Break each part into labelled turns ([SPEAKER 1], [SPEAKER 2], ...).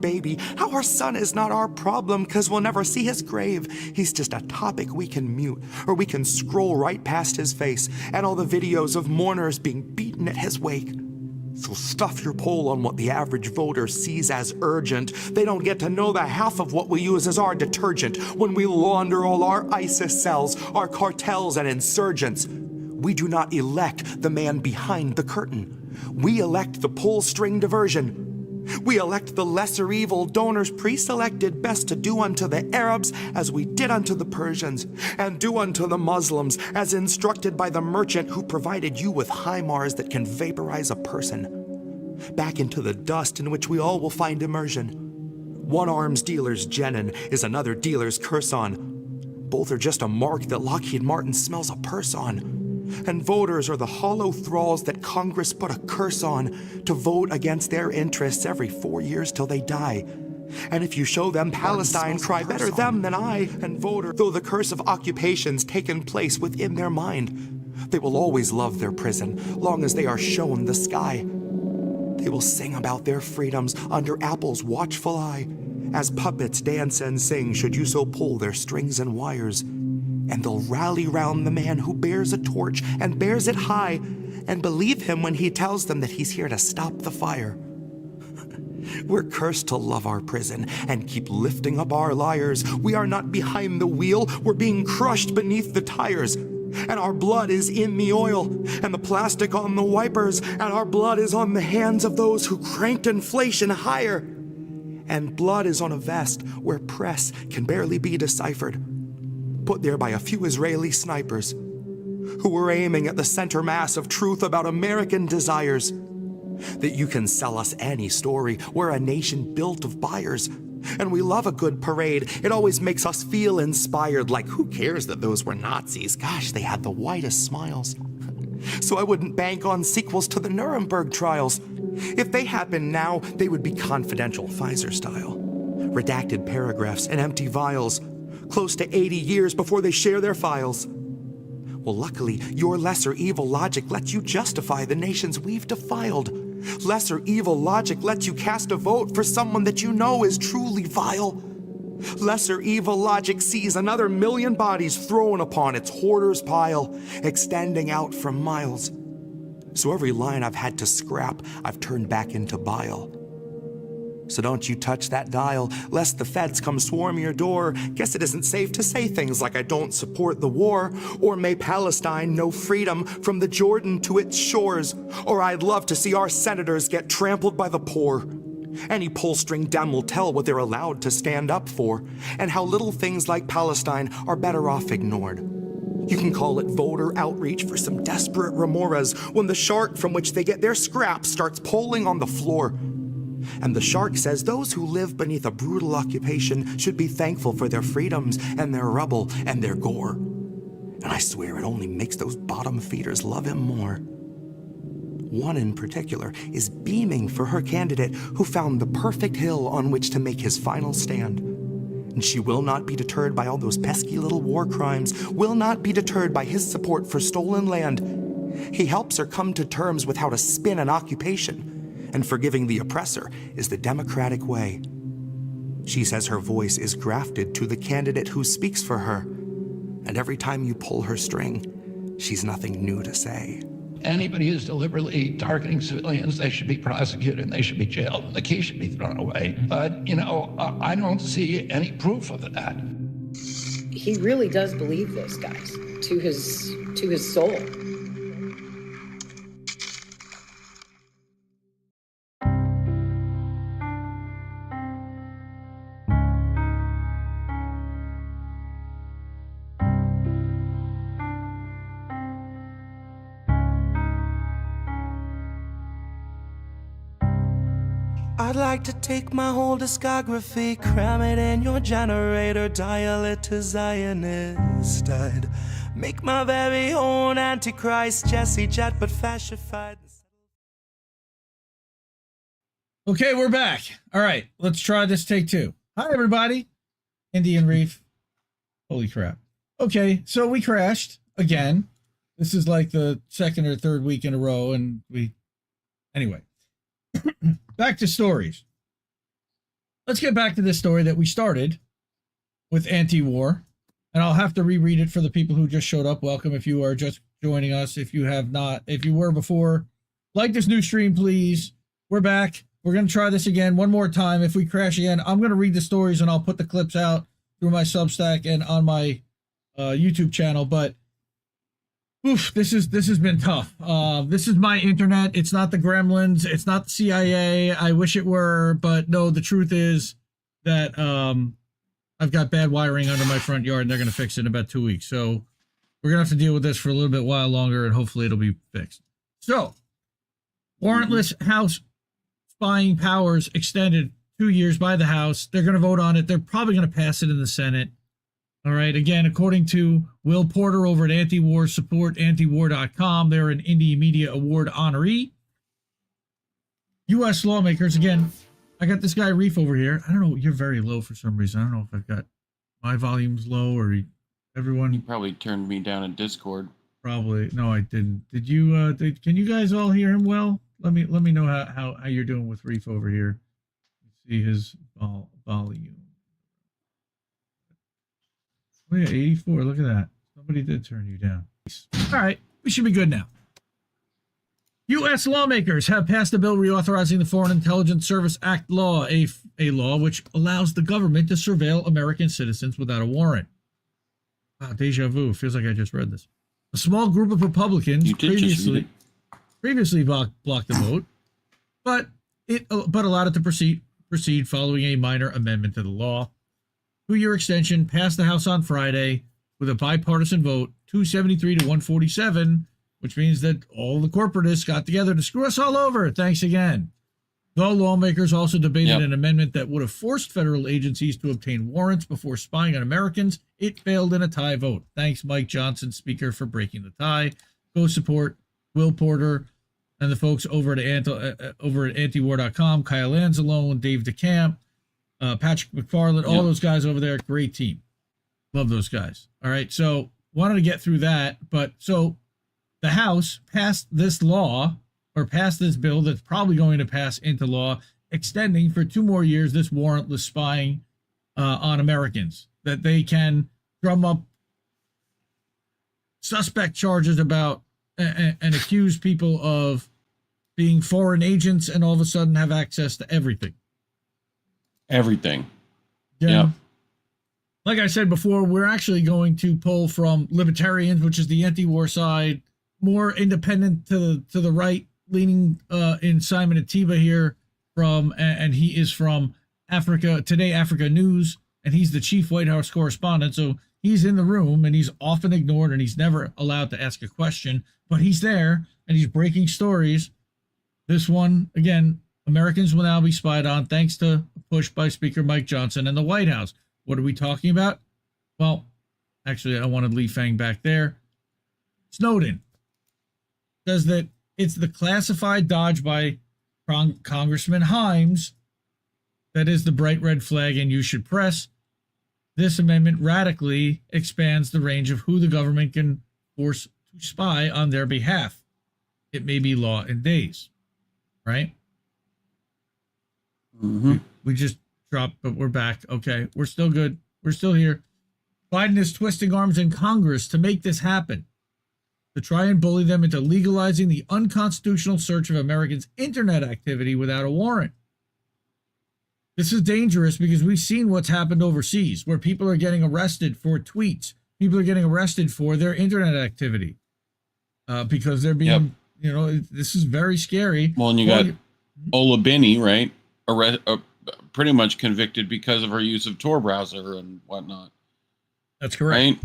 [SPEAKER 1] baby, how our son is not our problem, 'cause we'll never see his grave. He's just a topic we can mute, or we can scroll right past his face and all the videos of mourners being beaten at his wake. So stuff your poll on what the average voter sees as urgent. They don't get to know the half of what we use as our detergent when we launder all our ISIS cells, our cartels and insurgents. We do not elect the man behind the curtain. We elect the pull string diversion. We elect the lesser evil donors pre-selected best to do unto the Arabs as we did unto the Persians, and do unto the Muslims as instructed by the merchant who provided you with HIMARS that can vaporize a person. Back into the dust in which we all will find immersion. One arms dealer's Jenin is another dealer's Ghassan. Both are just a mark that Lockheed Martin smells a purse on. And voters are the hollow thralls that Congress put a curse on to vote against their interests every 4 years till they die. And if you show them Palestine, cry better them than I. And voter, though the curse of occupation's taken place within their mind, they will always love their prison, long as they are shown the sky. They will sing about their freedoms under Apple's watchful eye, as puppets dance and sing should you so pull their strings and wires. And they'll rally round the man who bears a torch and bears it high, and believe him when he tells them that he's here to stop the fire. We're cursed to love our prison and keep lifting up our liars. We are not behind the wheel, we're being crushed beneath the tires. And our blood is in the oil, and the plastic on the wipers, and our blood is on the hands of those who cranked inflation higher. And blood is on a vest where press can barely be deciphered, put there by a few Israeli snipers who were aiming at the center mass of truth about American desires. That you can sell us any story. We're a nation built of buyers, and we love a good parade. It always makes us feel inspired, like who cares that those were Nazis? Gosh, they had the whitest smiles. So I wouldn't bank on sequels to the Nuremberg trials. If they happened now, they would be confidential FISA style. Redacted paragraphs and empty vials, close to 80 years before they share their files. Well, luckily, your lesser evil logic lets you justify the nations we've defiled. Lesser evil logic lets you cast a vote for someone that you know is truly vile. Lesser evil logic sees another million bodies thrown upon its hoarder's pile, extending out for miles. So every line I've had to scrap, I've turned back into bile. So don't you touch that dial, lest the feds come swarm your door. Guess it isn't safe to say things like I don't support the war, or may Palestine know freedom from the Jordan to its shores, or I'd love to see our senators get trampled by the poor. Any pull-string dem will tell what they're allowed to stand up for, and how little things like Palestine are better off ignored. You can call it voter outreach for some desperate remoras when the shark from which they get their scraps starts polling on the floor. And the shark says those who live beneath a brutal occupation should be thankful for their freedoms and their rubble and their gore. And I swear it only makes those bottom feeders love him more. One in particular is beaming for her candidate who found the perfect hill on which to make his final stand. And she will not be deterred by all those pesky little war crimes, will not be deterred by his support for stolen land. He helps her come to terms with how to spin an occupation, and forgiving the oppressor is the democratic way. She says her voice is grafted to the candidate who speaks for her, and every time you pull her string, she's nothing new to say.
[SPEAKER 2] Anybody who's deliberately targeting civilians, they should be prosecuted and they should be jailed and the key should be thrown away. But, you know, I don't see any proof of that.
[SPEAKER 3] He really does believe this, guys, to his soul.
[SPEAKER 1] I'd like to take my whole discography, cram it in your generator, dial it to Zionist. I'd make my very own Antichrist, Jesse Jett, but fascified.
[SPEAKER 4] Okay, we're back. All right, let's try this take two. Hi, everybody. Indian Reef. Holy crap. Okay, so we crashed again. This is like the second or third week in a row, and anyway. Back to stories. let's get back to this story that we started with AntiWar. And I'll have to reread it for the people who just showed up. Welcome if you are just joining us. If you have not, if you were before, like this new stream, please. We're back. We're going to try this again one more time. If we crash again, I'm going to read the stories and I'll put the clips out through my Substack and on my YouTube channel. But oof, this has been tough. This is my internet. It's not the Gremlins. It's not the CIA. I wish it were, but no, the truth is that I've got bad wiring under my front yard and they're going to fix it in about 2 weeks. So we're going to have to deal with this for a little bit while longer and hopefully it'll be fixed. So warrantless House spying powers extended 2 years by the House. They're going to vote on it. They're probably going to pass it in the Senate. All right. Again, according to Will Porter over at AntiWar, support antiwar.com. They're an Indie Media Award honoree. U.S. lawmakers, again, I got this guy Reef over here. I don't know. You're very low for some reason. I don't know if I've got my volume's low or everyone.
[SPEAKER 5] You probably turned me down in Discord.
[SPEAKER 4] Probably. No, I didn't. Did you, can you guys all hear him well? Let me know how you're doing with Reef over here. See his volume. Oh yeah, 84. Look at that. Somebody did turn you down. All right. We should be good now. U.S. lawmakers have passed a bill reauthorizing the Foreign Intelligence Service Act law, a law which allows the government to surveil American citizens without a warrant. Wow, deja vu. Feels like I just read this. A small group of Republicans previously blocked the vote, but allowed it to proceed following a minor amendment to the law. 2-year extension passed the House on Friday with a bipartisan vote, 273 to 147, which means that all the corporatists got together to screw us all over. Thanks again. The lawmakers also debated an amendment that would have forced federal agencies to obtain warrants before spying on Americans. It failed in a tie vote. Thanks, Mike Johnson, Speaker, for breaking the tie. Go support Will Porter and the folks over at antiwar.com, Kyle Anzalone, Dave DeCamp, Patrick McFarland, all those guys over there. Great team. Love those guys. All right, so wanted to get through that, but so the House passed this law, or passed this bill that's probably going to pass into law, extending for 2 more years this warrantless spying on Americans, that they can drum up suspect charges about and accuse people of being foreign agents and all of a sudden have access to everything.
[SPEAKER 5] Everything.
[SPEAKER 4] Yeah. Like I said before, we're actually going to pull from libertarians, which is the anti-war side, more independent to the right leaning in Simon Ateba here and he is from Today Africa News, and he's the chief White House correspondent. So he's in the room and he's often ignored and he's never allowed to ask a question, but he's there and he's breaking stories. This one, again, Americans will now be spied on thanks to a push by Speaker Mike Johnson and the White House. What are we talking about? Well, actually, I wanted Lee Fang back there. Snowden says that it's the classified dodge by Congressman Himes that is the bright red flag and you should press. This amendment radically expands the range of who the government can force to spy on their behalf. It may be law in days, right?
[SPEAKER 5] Mm-hmm.
[SPEAKER 4] We just dropped, but we're back. Okay, we're still good. We're still here. Biden is twisting arms in Congress to make this happen, to try and bully them into legalizing the unconstitutional search of Americans' internet activity without a warrant. This is dangerous because we've seen what's happened overseas, where people are getting arrested for tweets. People are getting arrested for their internet activity because they're being, this is very scary.
[SPEAKER 5] Well, and you got Ola Binney, right? Pretty much convicted because of her use of Tor browser and whatnot.
[SPEAKER 4] That's correct.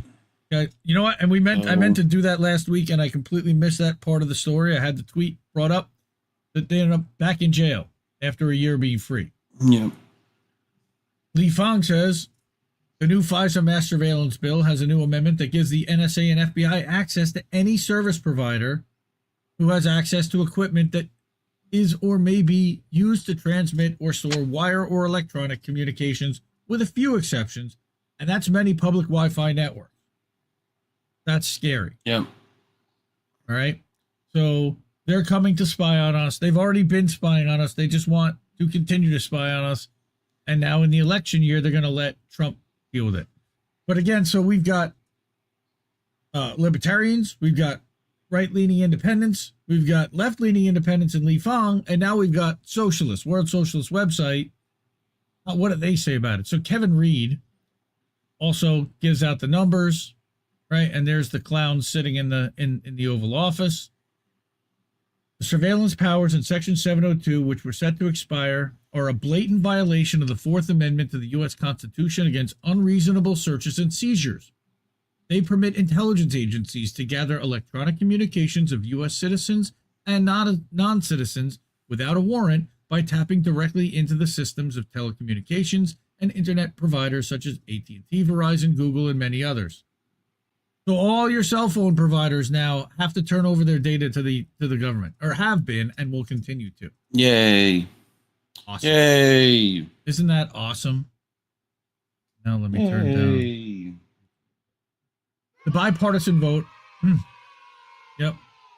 [SPEAKER 4] Right? You know what? And I meant to do that last week, and I completely missed that part of the story. I had the tweet brought up that they ended up back in jail after a year being free.
[SPEAKER 5] Yeah.
[SPEAKER 4] Lee Fang says the new FISA mass surveillance bill has a new amendment that gives the NSA and FBI access to any service provider who has access to equipment that is or may be used to transmit or store wire or electronic communications, with a few exceptions, and that's many public Wi-Fi networks. That's scary.
[SPEAKER 5] Yeah.
[SPEAKER 4] All right. So they're coming to spy on us. They've already been spying on us. They just want to continue to spy on us. And now in the election year, they're going to let Trump deal with it. But again, so we've got libertarians, we've got right-leaning independents, we've got left-leaning independents in Li Fang, and now we've got socialists, World Socialist website. What do they say about it? So Kevin Reed also gives out the numbers, right? And there's the clown sitting in the Oval Office. The surveillance powers in Section 702, which were set to expire, are a blatant violation of the Fourth Amendment to the U.S. Constitution against unreasonable searches and seizures. They permit intelligence agencies to gather electronic communications of U.S. citizens and non-citizens without a warrant by tapping directly into the systems of telecommunications and internet providers such as AT&T, Verizon, Google, and many others. So all your cell phone providers now have to turn over their data to the government, or have been and will continue to.
[SPEAKER 5] Yay.
[SPEAKER 4] Awesome.
[SPEAKER 5] Yay.
[SPEAKER 4] Isn't that awesome? Now let me turn down. The bipartisan vote,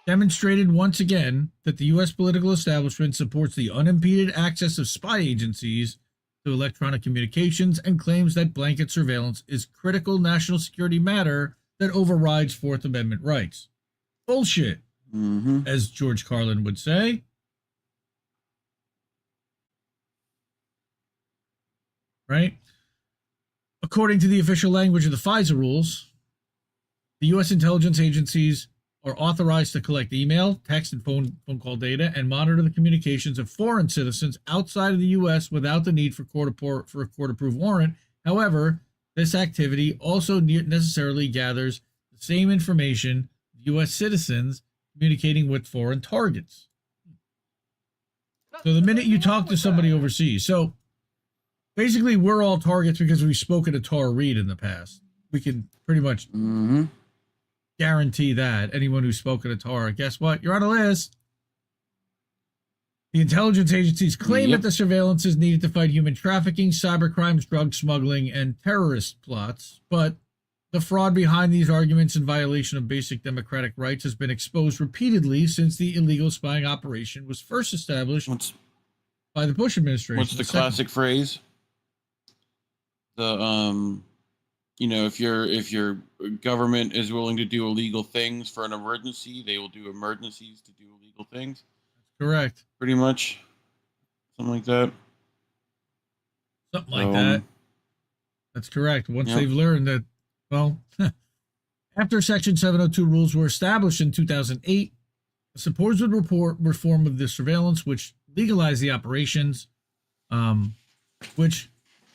[SPEAKER 4] demonstrated once again that the U.S. political establishment supports the unimpeded access of spy agencies to electronic communications and claims that blanket surveillance is critical national security matter that overrides Fourth Amendment rights. Bullshit, as George Carlin would say. Right? According to the official language of the FISA rules, the U.S. intelligence agencies are authorized to collect email, text, and phone call data and monitor the communications of foreign citizens outside of the U.S. without the need for a court-approved warrant. However, this activity also necessarily gathers the same information of U.S. citizens communicating with foreign targets. So the minute you talk to somebody overseas, so basically we're all targets because we've spoken to Tara Reid in the past. We can pretty much guarantee that. Anyone who's spoken to Tara, guess what? You're on a list. The intelligence agencies claim that the surveillance is needed to fight human trafficking, cyber crimes, drug smuggling, and terrorist plots. But the fraud behind these arguments in violation of basic democratic rights has been exposed repeatedly since the illegal spying operation was first established by the Bush administration.
[SPEAKER 5] What's the classic phrase? If your government is willing to do illegal things for an emergency, they will do emergencies to do illegal things.
[SPEAKER 4] Correct.
[SPEAKER 5] Pretty much. Something like that.
[SPEAKER 4] Something like that. That's correct. Once they've learned that, well, after Section 702 rules were established in 2008, the supposed reform of the surveillance, which legalized the operations, which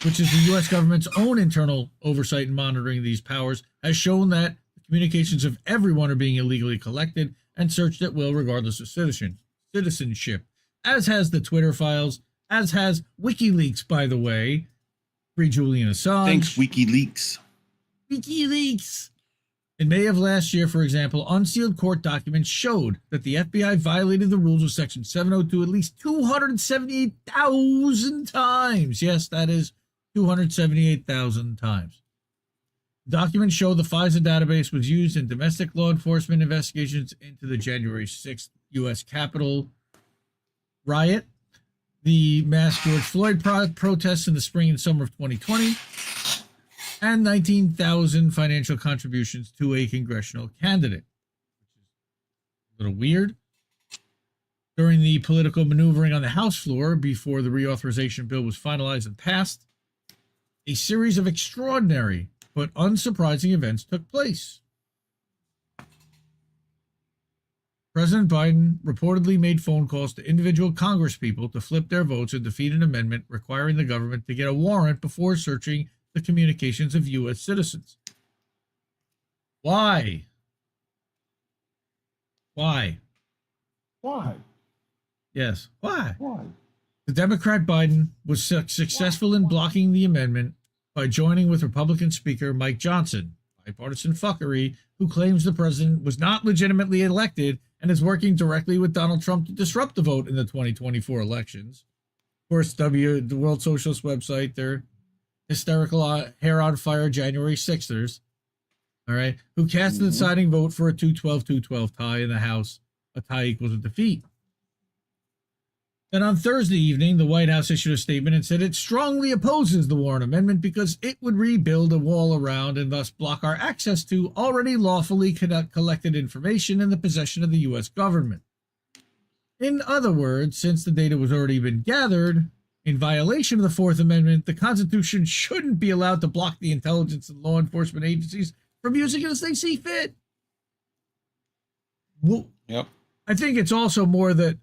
[SPEAKER 4] is the U.S. government's own internal oversight and monitoring of these powers, has shown that the communications of everyone are being illegally collected and searched at will regardless of citizenship, as has the Twitter files, as has WikiLeaks, by the way. Free Julian Assange.
[SPEAKER 5] Thanks, WikiLeaks.
[SPEAKER 4] WikiLeaks. In May of last year, for example, unsealed court documents showed that the FBI violated the rules of Section 702 at least 278,000 times. Yes, that is 278,000 times. Documents show the FISA database was used in domestic law enforcement investigations into the January 6th U.S. Capitol riot, the mass George Floyd protests in the spring and summer of 2020, and 19,000 financial contributions to a congressional candidate. A little weird. During the political maneuvering on the House floor before the reauthorization bill was finalized and passed, a series of extraordinary but unsurprising events took place. President Biden reportedly made phone calls to individual congresspeople to flip their votes and defeat an amendment requiring the government to get a warrant before searching the communications of U.S. citizens. Why? Why?
[SPEAKER 5] Why?
[SPEAKER 4] Yes, why?
[SPEAKER 5] Why?
[SPEAKER 4] The Democrat Biden was successful in blocking the amendment by joining with Republican Speaker Mike Johnson, bipartisan fuckery, who claims the president was not legitimately elected and is working directly with Donald Trump to disrupt the vote in the 2024 elections. Of course, the World Socialist website, their hysterical hair on fire January 6thers, all right, who cast the deciding vote for a 212-212 tie in the House. A tie equals a defeat. Then on Thursday evening, the White House issued a statement and said it strongly opposes the Warren Amendment because it would rebuild a wall around and thus block our access to already lawfully collected information in the possession of the U.S. government. In other words, since the data was already been gathered, in violation of the Fourth Amendment, the Constitution shouldn't be allowed to block the intelligence and law enforcement agencies from using it as they see fit. Well,
[SPEAKER 5] Yep.
[SPEAKER 4] I think it's also more that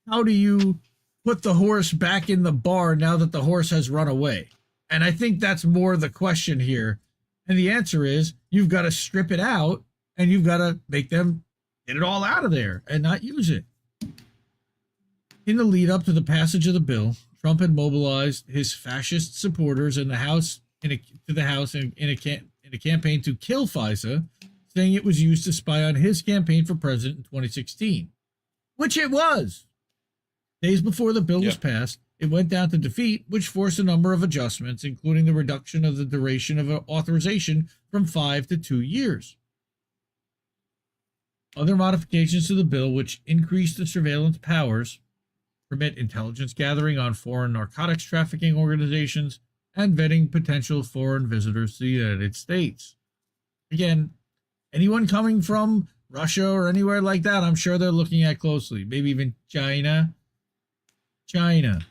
[SPEAKER 4] how do you put the horse back in the barn now that the horse has run away? And I think that's more the question here. And the answer is you've got to strip it out and you've got to make them get it all out of there and not use it. In the lead up to the passage of the bill, Trump had mobilized his fascist supporters in the House in a campaign to kill FISA, saying it was used to spy on his campaign for president in 2016, which it was. Days before the bill was passed, it went down to defeat, which forced a number of adjustments, including the reduction of the duration of authorization from 5 to 2 years. Other modifications to the bill, which increased the surveillance powers, permit intelligence gathering on foreign narcotics trafficking organizations, and vetting potential foreign visitors to the United States. Again, anyone coming from Russia or anywhere like that, I'm sure they're looking at closely. Maybe even China. The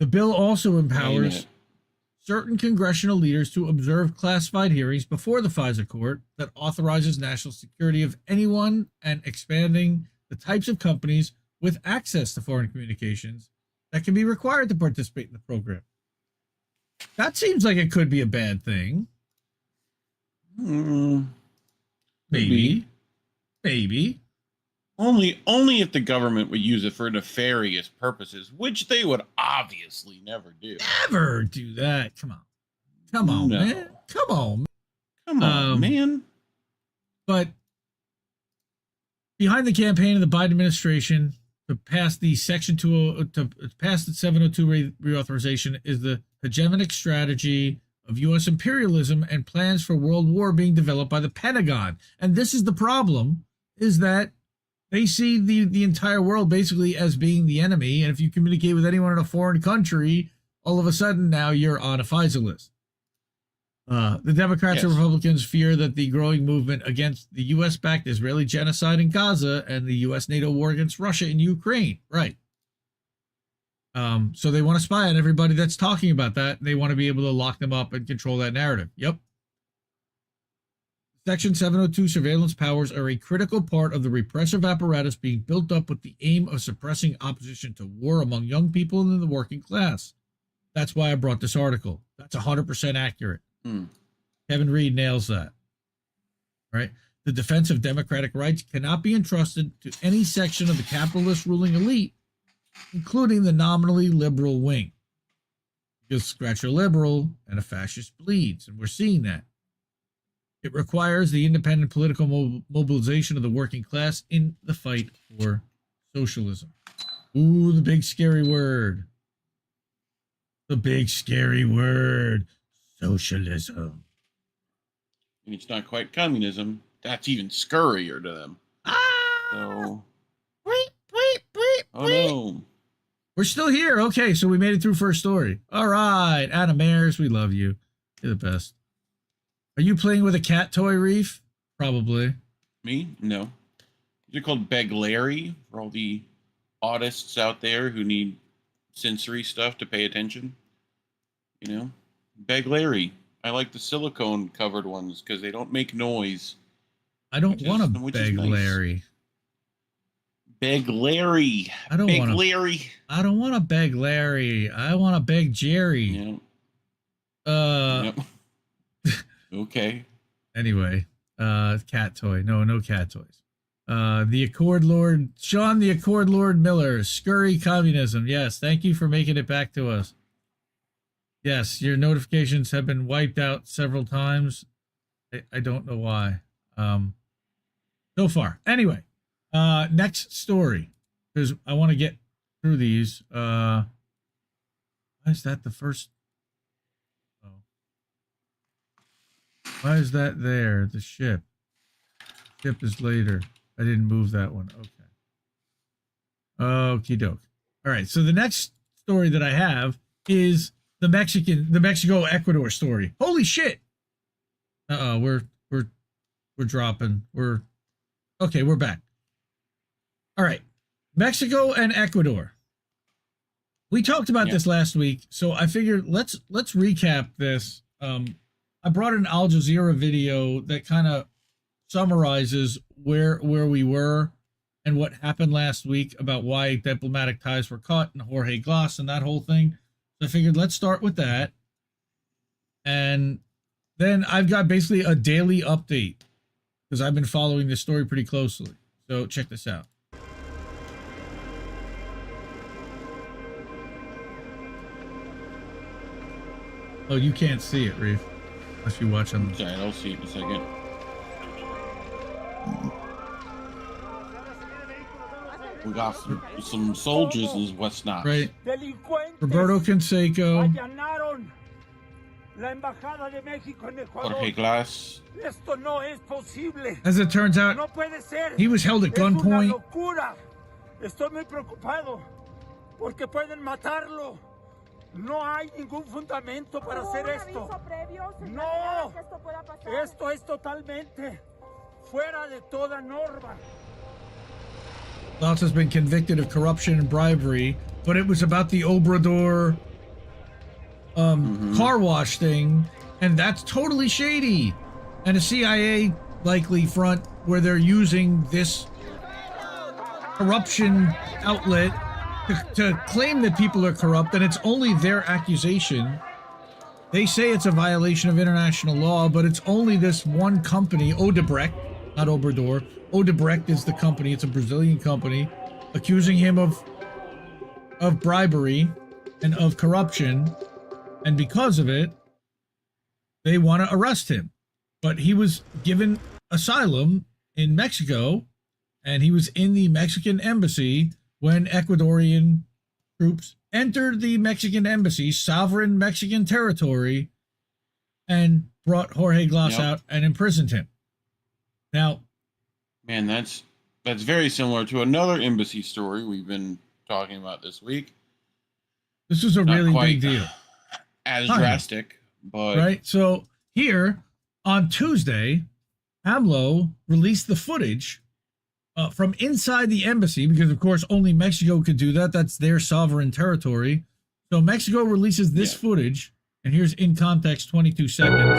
[SPEAKER 4] bill also empowers certain congressional leaders to observe classified hearings before the FISA court that authorizes national security of anyone and expanding the types of companies with access to foreign communications that can be required to participate in the program. That seems like it could be a bad thing. Maybe.
[SPEAKER 5] Only if the government would use it for nefarious purposes, which they would obviously never do.
[SPEAKER 4] Never do that. Come on,
[SPEAKER 5] No.
[SPEAKER 4] man. Come on,
[SPEAKER 5] man.
[SPEAKER 4] But behind the campaign of the Biden administration to pass the Section 2 to pass the 702 reauthorization is the hegemonic strategy of U.S. imperialism and plans for world war being developed by the Pentagon. And this is the problem: is that they see the entire world basically as being the enemy. And if you communicate with anyone in a foreign country, all of a sudden now you're on a FISA list. The Democrats and Republicans fear that the growing movement against the U.S.-backed Israeli genocide in Gaza and the U.S.-NATO war against Russia in Ukraine. Right. So they want to spy on everybody that's talking about that. They want to be able to lock them up and control that narrative. Yep. Section 702 surveillance powers are a critical part of the repressive apparatus being built up with the aim of suppressing opposition to war among young people and in the working class. That's why I brought this article. That's 100% accurate. Kevin Reed nails that. Right? The defense of democratic rights cannot be entrusted to any section of the capitalist ruling elite, including the nominally liberal wing. Because scratch a liberal and a fascist bleeds, and we're seeing that. It requires the independent political mobilization of the working class in the fight for socialism. Ooh, the big scary word. The big scary word. Socialism.
[SPEAKER 5] And it's not quite communism. That's even scurrier to them. So, no.
[SPEAKER 4] We're still here. Okay, so we made it through first story. All right, Adam Ayers, we love you. You're the best. Are you playing with a cat toy, Reef? Probably.
[SPEAKER 5] Me? No. They're called Beglarry for all the autists out there who need sensory stuff to pay attention. You know? Beglarry. I like the silicone covered ones because they don't make noise.
[SPEAKER 4] I don't want a Beglarry.
[SPEAKER 5] Beglarry.
[SPEAKER 4] I don't want a Beglarry. I want a Beg Jerry.
[SPEAKER 5] Yeah. Okay.
[SPEAKER 4] Anyway, cat toy. No cat toys. The Accord Lord, Sean the Accord Lord Miller, scurry communism. Yes, thank you for making it back to us. Yes, your notifications have been wiped out several times. I don't know why. So far. Anyway, next story, because I want to get through these. Why is that the first? Oh. Why is that there? The ship. Ship is later. I didn't move that one. Okay. Okie doke. All right. So the next story that I have is the Mexico-Ecuador story. Holy shit. We're dropping. We're back. All right. Mexico and Ecuador. We talked about this last week, so I figured let's recap this. I brought an Al Jazeera video that kind of summarizes where we were and what happened last week about why diplomatic ties were cut and Jorge Glas and that whole thing. So I figured let's start with that. And then I've got basically a daily update because I've been following this story pretty closely. So check this out. Oh, you can't see it, Reef, unless you watch on.
[SPEAKER 5] Sorry, I'll see it in a second. We got some soldiers and whatnot.
[SPEAKER 4] Right. Roberto Canseco.
[SPEAKER 5] Jorge Glas.
[SPEAKER 4] As it turns out, he was held at gunpoint.
[SPEAKER 6] No hay ningún fundamento para hacer esto. No, esto es totalmente fuera de toda norma.
[SPEAKER 4] Glas has been convicted of corruption and bribery, but it was about the Obrador car wash thing, and that's totally shady. And a CIA likely front where they're using this corruption outlet to claim that people are corrupt, and it's only their accusation. They say it's a violation of international law, but it's only this one company, Odebrecht, not Obrador. Odebrecht is the company. It's a Brazilian company, accusing him of bribery and of corruption, and because of it, they want to arrest him. But he was given asylum in Mexico, and he was in the Mexican embassy when Ecuadorian troops entered the Mexican embassy, sovereign Mexican territory, and brought Jorge Glas out and imprisoned him. Now,
[SPEAKER 5] man, that's very similar to another embassy story we've been talking about this week.
[SPEAKER 4] This was a really big deal.
[SPEAKER 5] As drastic, but
[SPEAKER 4] right. So here on Tuesday, AMLO released the footage from inside the embassy, because of course only Mexico could do that. That's their sovereign territory. So Mexico releases this footage, and here's in context 22 seconds.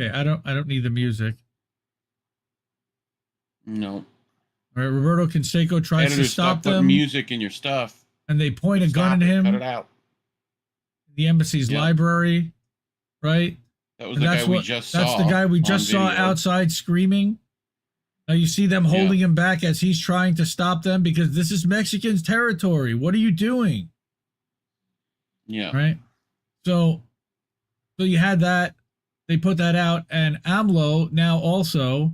[SPEAKER 4] Okay, I don't need the music.
[SPEAKER 5] No.
[SPEAKER 4] All right, Roberto Canseco tries to stop them.
[SPEAKER 5] Put music in your stuff,
[SPEAKER 4] and they point a gun at him.
[SPEAKER 5] Cut it out.
[SPEAKER 4] The embassy's library, right?
[SPEAKER 5] That was the guy we just saw.
[SPEAKER 4] That's the guy we just saw outside screaming. Now you see them holding him back as he's trying to stop them because this is Mexican territory. What are you doing?
[SPEAKER 5] Yeah.
[SPEAKER 4] Right. So you had that. They put that out, and AMLO now also,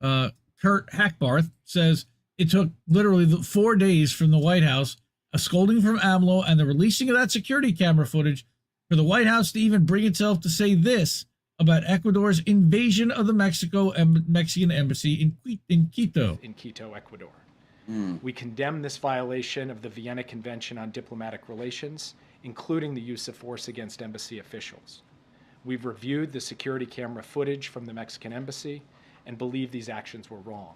[SPEAKER 4] Kurt Hackbarth says it took literally 4 days from the White House, a scolding from AMLO, and the releasing of that security camera footage for the White House to even bring itself to say this about Ecuador's invasion of the Mexican embassy in Quito.
[SPEAKER 7] In Quito, Ecuador. We condemn this violation of the Vienna Convention on Diplomatic Relations, including the use of force against embassy officials. We've reviewed the security camera footage from the Mexican embassy and believe these actions were wrong.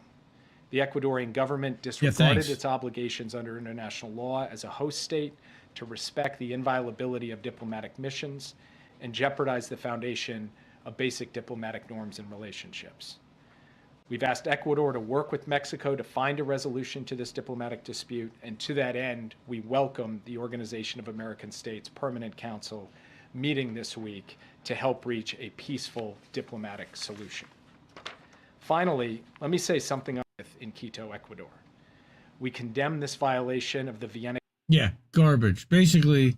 [SPEAKER 7] The Ecuadorian government disregarded its obligations under international law as a host state to respect the inviolability of diplomatic missions and jeopardize the foundation of basic diplomatic norms and relationships. We've asked Ecuador to work with Mexico to find a resolution to this diplomatic dispute, and to that end, we welcome the Organization of American States Permanent Council meeting this week to help reach a peaceful diplomatic solution. Finally, let me say something in Quito, Ecuador. We condemn this violation of the Vienna.
[SPEAKER 4] Yeah, garbage. Basically,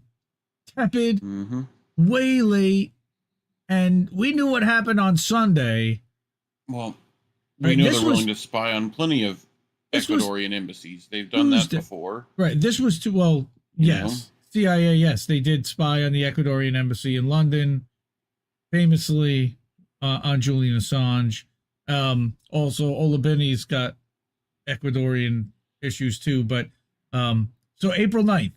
[SPEAKER 4] tepid, way late, and we knew what happened on Sunday.
[SPEAKER 5] Well, we know they're willing to spy on plenty of Ecuadorian embassies. They've done that before.
[SPEAKER 4] Right. This was yes. CIA, yes, they did spy on the Ecuadorian embassy in London, famously on Julian Assange. Also, Olabini's got Ecuadorian issues too. But so April 9th,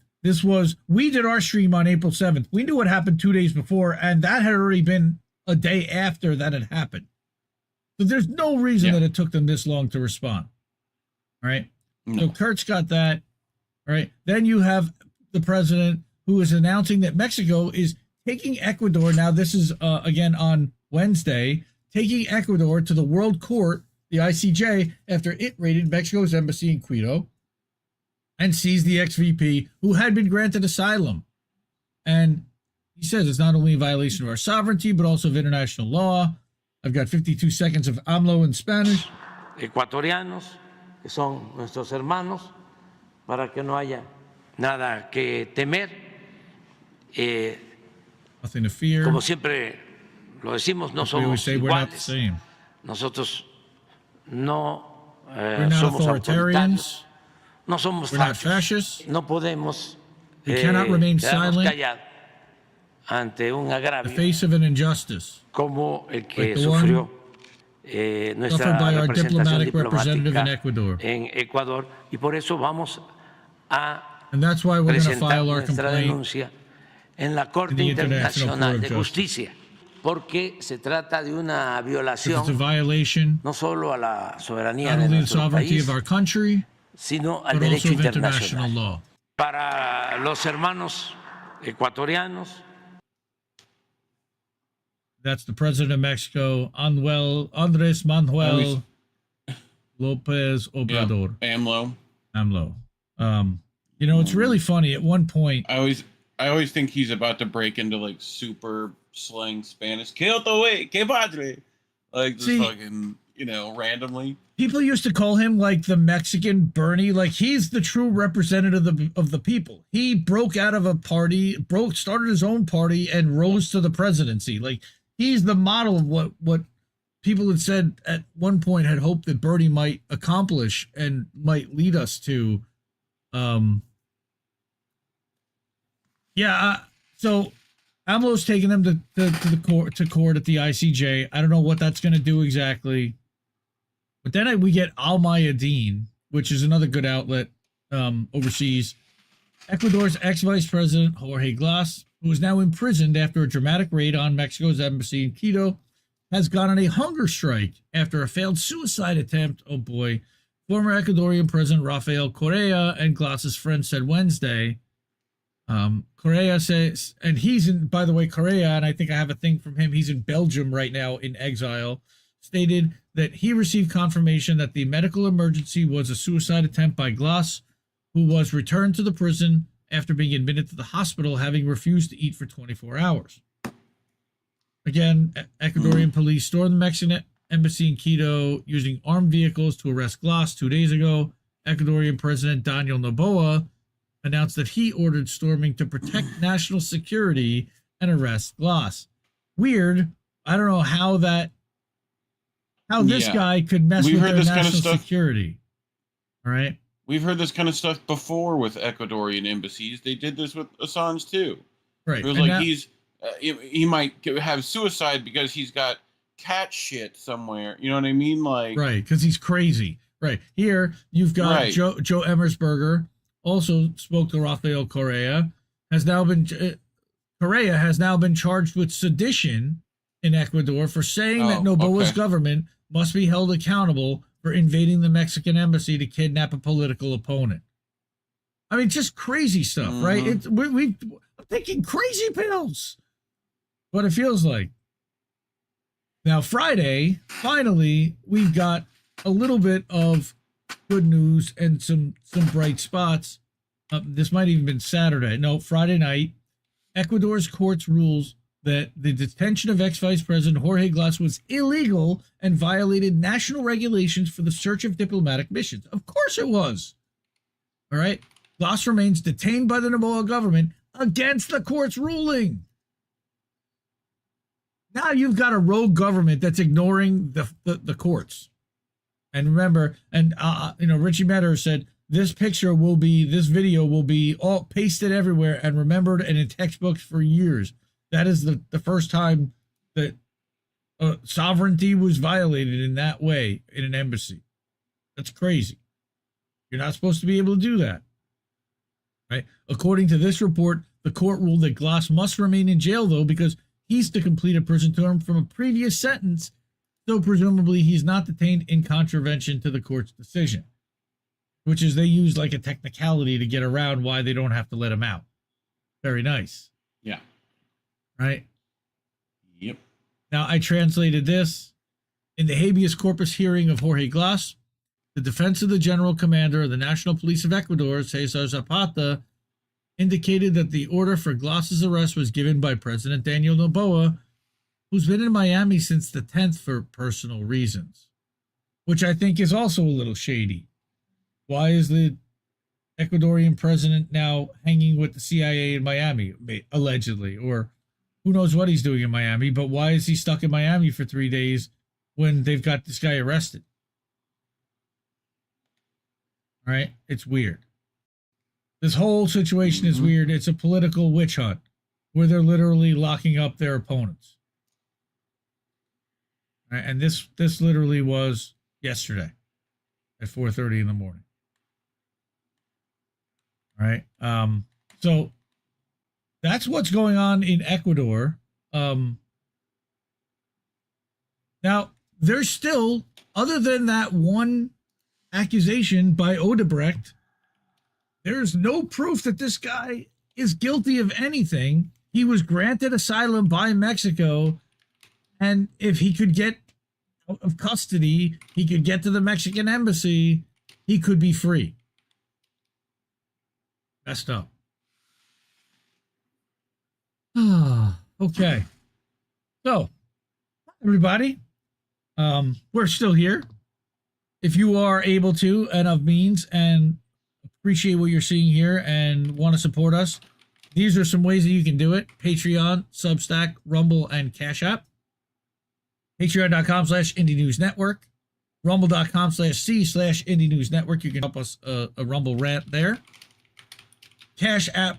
[SPEAKER 4] we did our stream on April 7th. We knew what happened 2 days before, and that had already been a day after that had happened. So there's no reason that it took them this long to respond. All right. No. So Kurt's got that. All right. Then you have the president who is announcing that Mexico is taking Ecuador. Now, this is again on Wednesday, taking Ecuador to the World Court, the ICJ, after it raided Mexico's embassy in Quito and seized the ex-VP who had been granted asylum. And he says it's not only a violation of our sovereignty, but also of international law. I've got 52 seconds of AMLO in Spanish.
[SPEAKER 8] Ecuatorianos, que son nuestros hermanos, para que no haya nada que temer.
[SPEAKER 4] Nothing to fear.
[SPEAKER 8] Como siempre lo decimos, no somos iguales. Nosotros no somos autoritarios, no somos fascists, no podemos quedarnos callados ante un agravio
[SPEAKER 4] the face of an injustice,
[SPEAKER 8] como el que sufrió nuestra representación diplomática en Ecuador, y por eso vamos a presentar nuestra denuncia en la Corte Internacional de Justicia, porque se trata de una violación no solo a la soberanía de nuestro país, sino al derecho internacional. Para los hermanos ecuatorianos,
[SPEAKER 4] that's the president of Mexico, Andrés Manuel López Obrador.
[SPEAKER 5] Yeah,
[SPEAKER 4] AMLO. You know, it's really funny. At one point,
[SPEAKER 5] I always think he's about to break into like super slang Spanish. Que otro, que padre, like just fucking, you know, randomly.
[SPEAKER 4] People used to call him like the Mexican Bernie. Like he's the true representative of the people. He broke out of a party, started his own party, and rose to the presidency. Like he's the model of what people had said at one point had hoped that Bernie might accomplish and might lead us to. So AMLO's taking them to the court at the ICJ. I don't know what that's going to do exactly. But then we get Al Mayadeen, which is another good outlet overseas. Ecuador's ex-vice president, Jorge Glas, who is now imprisoned after a dramatic raid on Mexico's embassy in Quito, has gone on a hunger strike after a failed suicide attempt. Oh boy. Former Ecuadorian President Rafael Correa and Glas's friend said Wednesday. Correa says, and he's in, by the way, Correa, and I think I have a thing from him, he's in Belgium right now in exile, stated that he received confirmation that the medical emergency was a suicide attempt by Glas, who was returned to the prison after being admitted to the hospital, having refused to eat for 24 hours. Again, Ecuadorian police stormed the Mexican embassy in Quito using armed vehicles to arrest Glas 2 days ago. Ecuadorian President Daniel Noboa announced that he ordered storming to protect national security and arrest Glas. Weird. I don't know how this guy could mess with their national security. All right.
[SPEAKER 5] We've heard this kind of stuff before with Ecuadorian embassies. They did this with Assange too.
[SPEAKER 4] Right.
[SPEAKER 5] It was like he might have suicide because he's got cat shit somewhere. You know what I mean? Like
[SPEAKER 4] right, because he's crazy. Right. Here you've got Joe Emersberger. Also spoke to Rafael Correa. Correa has now been charged with sedition in Ecuador for saying that Noboa's government must be held accountable for invading the Mexican embassy to kidnap a political opponent. I mean, just crazy stuff, right? I'm taking crazy pills. What it feels like. Now, Friday, finally, we've got a little bit of good news and some bright spots. This might even been Saturday. No, Friday night. Ecuador's courts rules that the detention of ex-Vice President Jorge Glas was illegal and violated national regulations for the search of diplomatic missions. Of course it was. All right. Glas remains detained by the Noboa government against the court's ruling. Now you've got a rogue government that's ignoring the courts. And remember, Richie Metter said this video will be all pasted everywhere and remembered and in textbooks for years. That is the first time that sovereignty was violated in that way in an embassy. That's crazy. You're not supposed to be able to do that. Right? According to this report, the court ruled that Glas must remain in jail, though, because he's to complete a prison term from a previous sentence, so presumably he's not detained in contravention to the court's decision, which is they use like a technicality to get around why they don't have to let him out. Very nice.
[SPEAKER 5] Yeah.
[SPEAKER 4] Right?
[SPEAKER 5] Yep.
[SPEAKER 4] Now, I translated this. In the habeas corpus hearing of Jorge Glas, the defense of the general commander of the National Police of Ecuador, Cesar Zapata, indicated that the order for Glas's arrest was given by President Daniel Noboa, who's been in Miami since the 10th for personal reasons, which I think is also a little shady. Why is the Ecuadorian president now hanging with the CIA in Miami, allegedly? Or who knows what he's doing in Miami, but why is he stuck in Miami for 3 days when they've got this guy arrested? Right? It's weird. This whole situation is weird. It's a political witch hunt where they're literally locking up their opponents. Right? And this literally was yesterday at 4:30 in the morning. Right? So that's what's going on in Ecuador. Now, there's still, other than that one accusation by Odebrecht, there's no proof that this guy is guilty of anything. He was granted asylum by Mexico, and if he could get out of custody, he could get to the Mexican embassy, he could be free. Messed up. Okay. So, everybody, we're still here. If you are able to and of means and appreciate what you're seeing here and want to support us, these are some ways that you can do it. Patreon, Substack, Rumble, and Cash App. Patreon.com/Indie News Network. Rumble.com/C/Indie News Network. You can help us a Rumble rant there. Cash App,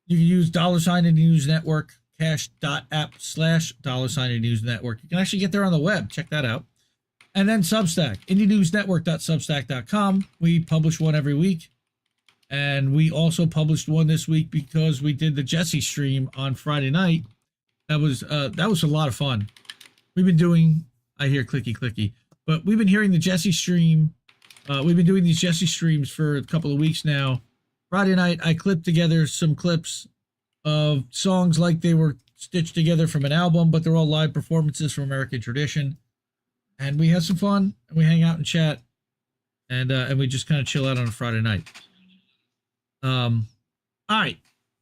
[SPEAKER 4] you can use $Indie News Network. Cash.app/$Indie News Network. You can actually get there on the web. Check that out. And then Substack, IndieNewsNetwork.substack.com. We publish one every week. And we also published one this week because we did the Jesse stream on Friday night. That was a lot of fun. We've been doing, I hear clicky, but we've been hearing the Jesse stream. We've been doing these Jesse streams for a couple of weeks now. Friday night, I clipped together some clips of songs like they were stitched together from an album, but they're all live performances from American tradition. And we had some fun, and we hang out and chat, and we just kind of chill out on a Friday night. All right.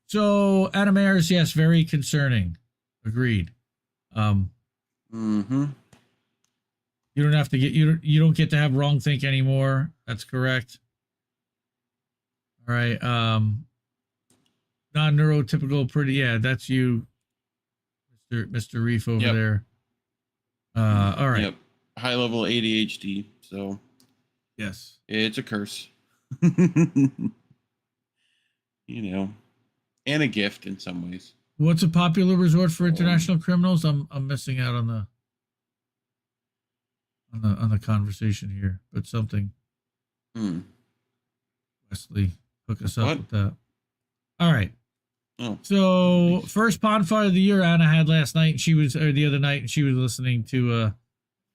[SPEAKER 4] So Adam Ayers, yes, very concerning. Agreed. You don't have to get you don't get to have wrong think anymore. That's correct. All right. Non-neurotypical, pretty. Yeah, that's you, Mr. Reef over there. All right.
[SPEAKER 5] Yep. High level ADHD. So
[SPEAKER 4] yes,
[SPEAKER 5] it's a curse. You know, and a gift in some ways.
[SPEAKER 4] What's a popular resort for international criminals? I'm missing out on the conversation here, but something. Wesley, hook us up with that. All right.
[SPEAKER 5] Oh.
[SPEAKER 4] So first bonfire of the year Anna had last night. The other night, and she was listening to.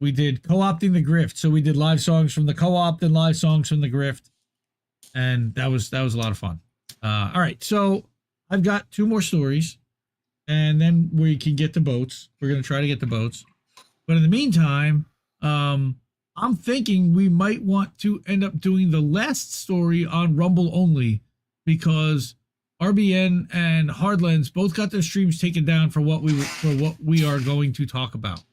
[SPEAKER 4] We did co-opting the grift. So we did live songs from the co-opt and live songs from the grift, and that was a lot of fun. All right, so I've got 2 more stories, and then we can get to boats. We're going to try to get to boats. But in the meantime, I'm thinking we might want to end up doing the last story on Rumble only, because RBN and Hardlands both got their streams taken down for what we are going to talk about.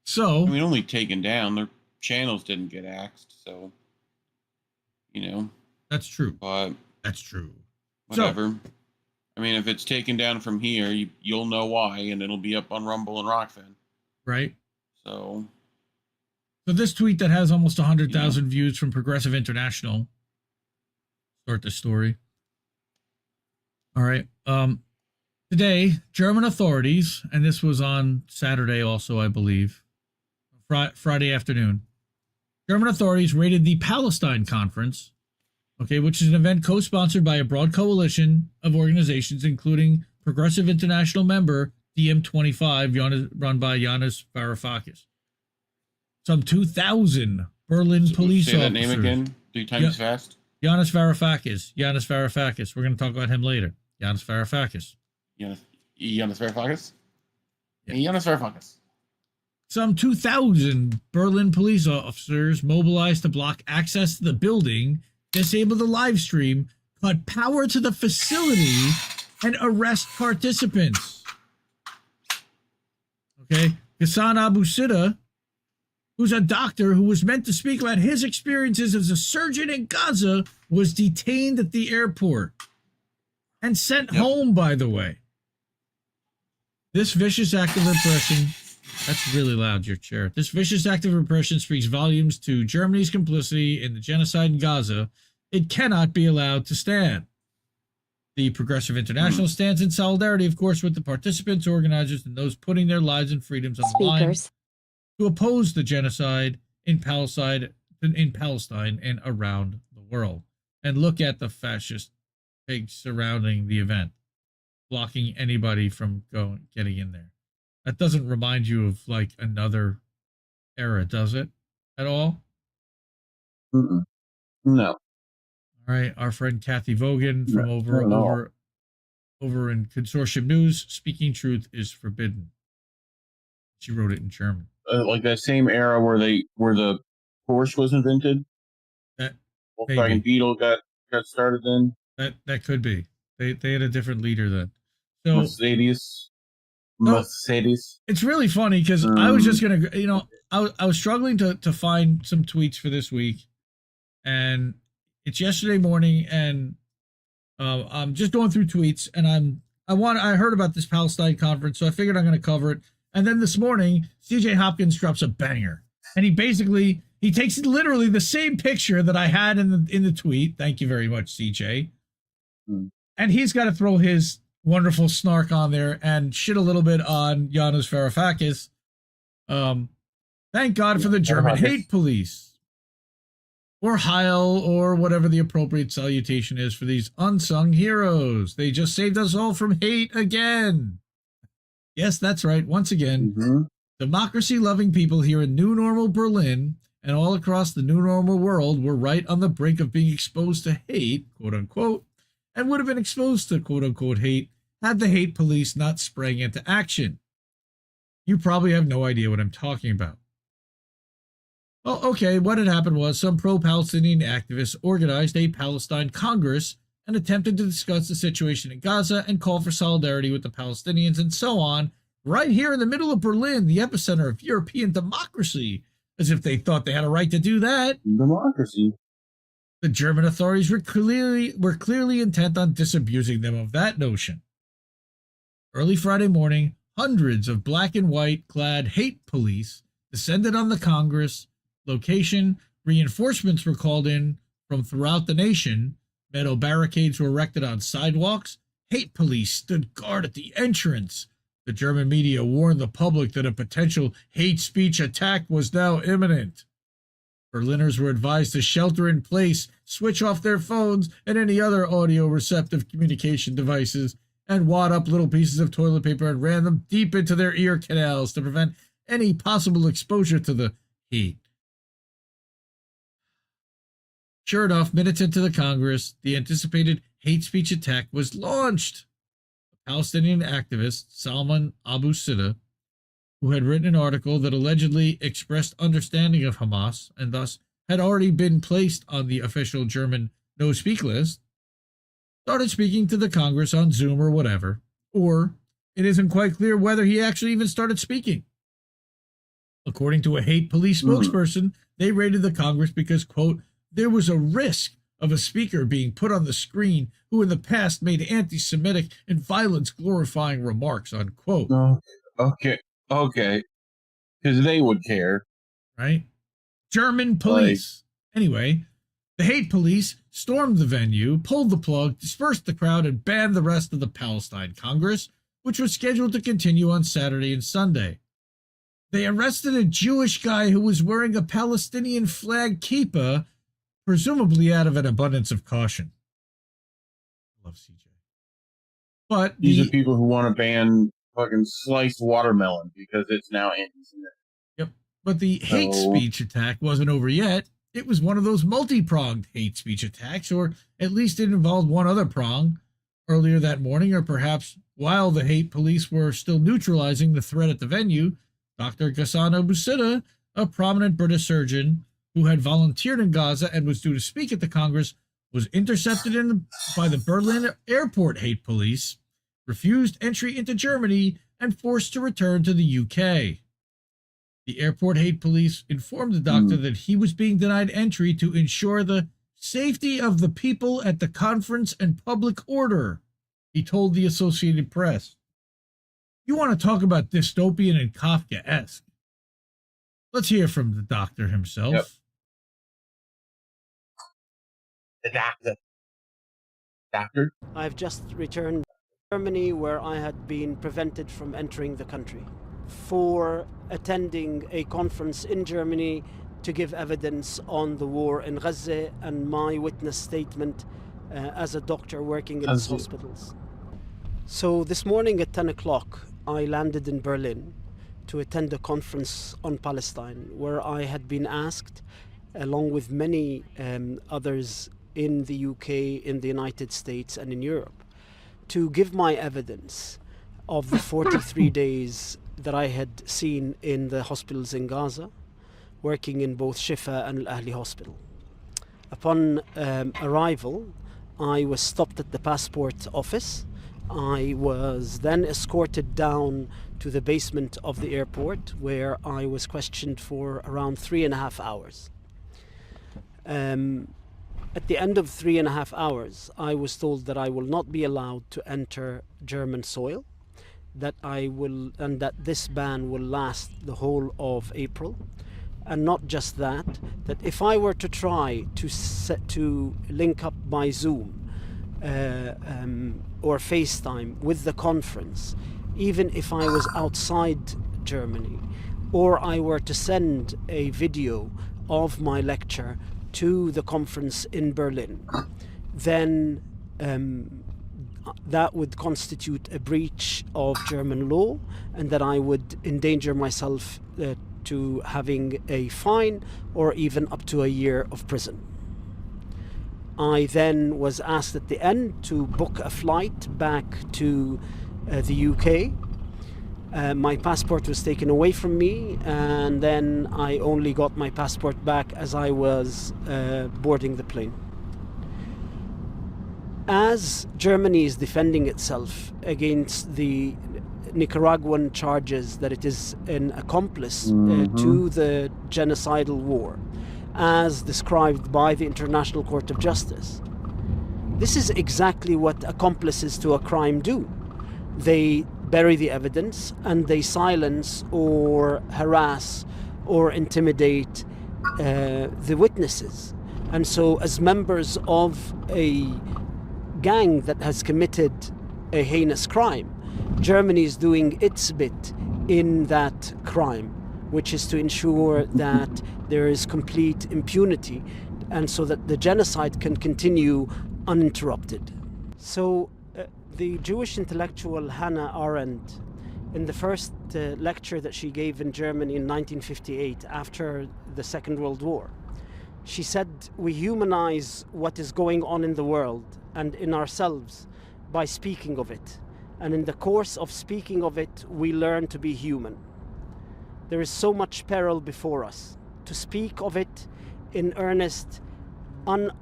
[SPEAKER 4] So
[SPEAKER 5] I mean, only taken down. Their channels didn't get axed, so
[SPEAKER 4] that's true.
[SPEAKER 5] But
[SPEAKER 4] that's true.
[SPEAKER 5] Whatever. So, I mean, if it's taken down from here, you'll know why, and it'll be up on Rumble and Rockfin.
[SPEAKER 4] Right.
[SPEAKER 5] So
[SPEAKER 4] this tweet that has almost 100,000 views from Progressive International. Start the story. All right. Today, German authorities, and this was on Saturday also, I believe, Friday afternoon, German authorities raided the Palestine Conference, okay, which is an event co-sponsored by a broad coalition of organizations, including Progressive International member DiEM25, run by Yanis Varoufakis. Some 2,000 Berlin police officers.
[SPEAKER 5] Say that name again 3 times fast.
[SPEAKER 4] Yanis Varoufakis. Yanis Varoufakis. We're going to talk about him later. Yanis Varoufakis.
[SPEAKER 5] Yanis Varoufakis?
[SPEAKER 4] Yeah.
[SPEAKER 5] Yanis Varoufakis.
[SPEAKER 4] Some 2,000 Berlin police officers mobilized to block access to the building, disable the live stream, cut power to the facility, and arrest participants. Okay? Ghassan Abu Sittah, who's a doctor who was meant to speak about his experiences as a surgeon in Gaza, was detained at the airport and sent home, by the way. This vicious act of repression... That's really loud, your chair. This vicious act of repression speaks volumes to Germany's complicity in the genocide in Gaza. It cannot be allowed to stand. The Progressive International stands in solidarity, of course, with the participants, organizers, and those putting their lives and freedoms on the line to oppose the genocide in Palestine and around the world. And look at the fascist pigs surrounding the event, blocking anybody from getting in there. That doesn't remind you of like another era, does it? At all?
[SPEAKER 5] Mm-mm. No.
[SPEAKER 4] All right, our friend Kathy Vogan from over in Consortium News. Speaking truth is forbidden. She wrote it in German.
[SPEAKER 5] Like that same era where the Porsche was invented.
[SPEAKER 4] That
[SPEAKER 5] Volkswagen Beetle got started then.
[SPEAKER 4] That could be. They had a different leader then. So
[SPEAKER 5] Mercedes.
[SPEAKER 4] It's really funny because I was just gonna, I was struggling to find some tweets for this week, and it's yesterday morning, and I'm just going through tweets, and I heard about this Palestine conference, so I figured I'm going to cover it. And then this morning, CJ Hopkins drops a banger, and he takes literally the same picture that I had in the tweet. Thank you very much, CJ. And he's got to throw his wonderful snark on there and shit a little bit on Yanis Varoufakis. Thank God for the German hate police, or Heil, or whatever the appropriate salutation is for these unsung heroes. They just saved us all from hate again. Yes, that's right. Once again, democracy-loving people here in New Normal Berlin and all across the New Normal world were right on the brink of being exposed to hate, quote unquote, and would have been exposed to quote unquote hate had the hate police not sprang into action. You probably have no idea what I'm talking about. Well, okay, what had happened was some pro-Palestinian activists organized a Palestine Congress and attempted to discuss the situation in Gaza and call for solidarity with the Palestinians and so on, right here in the middle of Berlin, the epicenter of European democracy, as if they thought they had a right to do that.
[SPEAKER 5] Democracy.
[SPEAKER 4] The German authorities were clearly intent on disabusing them of that notion. Early Friday morning, hundreds of black and white clad hate police descended on the Congress location. Reinforcements were called in from throughout the nation. Metal barricades were erected on sidewalks. Hate police stood guard at the entrance. The German media warned the public that a potential hate speech attack was now imminent. Berliners were advised to shelter in place, switch off their phones and any other audio-receptive communication devices, and wad up little pieces of toilet paper and ran them deep into their ear canals to prevent any possible exposure to the heat. Sure enough, minutes into the Congress, the anticipated hate speech attack was launched. A Palestinian activist, Salman Abu Sittah, who had written an article that allegedly expressed understanding of Hamas and thus had already been placed on the official German no-speak list, started speaking to the Congress on Zoom or whatever, or it isn't quite clear whether he actually even started speaking. According to a hate police spokesperson, they raided the Congress because, quote, there was a risk of a speaker being put on the screen who in the past made anti-Semitic and violence-glorifying remarks, unquote.
[SPEAKER 5] Okay. Because they would care.
[SPEAKER 4] Right? German police. Anyway, the hate police stormed the venue, pulled the plug, dispersed the crowd, and banned the rest of the Palestine Congress, which was scheduled to continue on Saturday and Sunday. They arrested a Jewish guy who was wearing a Palestinian flag kippah, presumably out of an abundance of caution. I love CJ. But
[SPEAKER 5] these are people who want to ban fucking sliced watermelon because it's now anti-Semitic.
[SPEAKER 4] Yep. But the hate speech attack wasn't over yet. It was one of those multi-pronged hate speech attacks, or at least it involved one other prong earlier that morning, or perhaps while the hate police were still neutralizing the threat at the venue. Dr. Ghassan Abu Sittah, a prominent British surgeon who had volunteered in Gaza and was due to speak at the Congress, was intercepted by the Berlin airport hate police, refused entry into Germany, and forced to return to the UK. The airport hate police informed the doctor that he was being denied entry to ensure the safety of the people at the conference and public order, he told the Associated Press. You want to talk about dystopian and Kafkaesque? Let's hear from the doctor himself.
[SPEAKER 5] Yep.
[SPEAKER 9] The doctor.
[SPEAKER 10] I've just returned to Germany, where I had been prevented from entering the country for attending a conference in Germany to give evidence on the war in Gaza and my witness statement as a doctor working in these hospitals. So this morning at 10 o'clock, I landed in Berlin to attend a conference on Palestine, where I had been asked, along with many others in the UK, in the United States and in Europe, to give my evidence of the 43 days that I had seen in the hospitals in Gaza, working in both Shifa and Al Ahli Hospital. Upon arrival, I was stopped at the passport office. I was then escorted down to the basement of the airport, where I was questioned for around 3.5 hours. At the end of 3.5 hours, I was told that I will not be allowed to enter German soil, that that this ban will last the whole of April, and not just that if I were to try to link up by Zoom or FaceTime with the conference, even if I was outside Germany, or I were to send a video of my lecture to the conference in Berlin, then that would constitute a breach of German law, and that I would endanger myself to having a fine or even up to a year of prison. I then was asked at the end to book a flight back to the UK. My passport was taken away from me, and then I only got my passport back as I was boarding the plane. As Germany is defending itself against the Nicaraguan charges that it is an accomplice to the genocidal war, as described by the International Court of Justice, this is exactly what accomplices to a crime do. They bury the evidence and they silence or harass or intimidate the witnesses. And so, as members of a gang that has committed a heinous crime, Germany is doing its bit in that crime, which is to ensure that there is complete impunity, and so that the genocide can continue uninterrupted. So the Jewish intellectual Hannah Arendt, in the first lecture that she gave in Germany in 1958 after the Second World War, she said, we humanize what is going on in the world and in ourselves by speaking of it. And in the course of speaking of it, we learn to be human. There is so much peril before us. To speak of it in earnest, to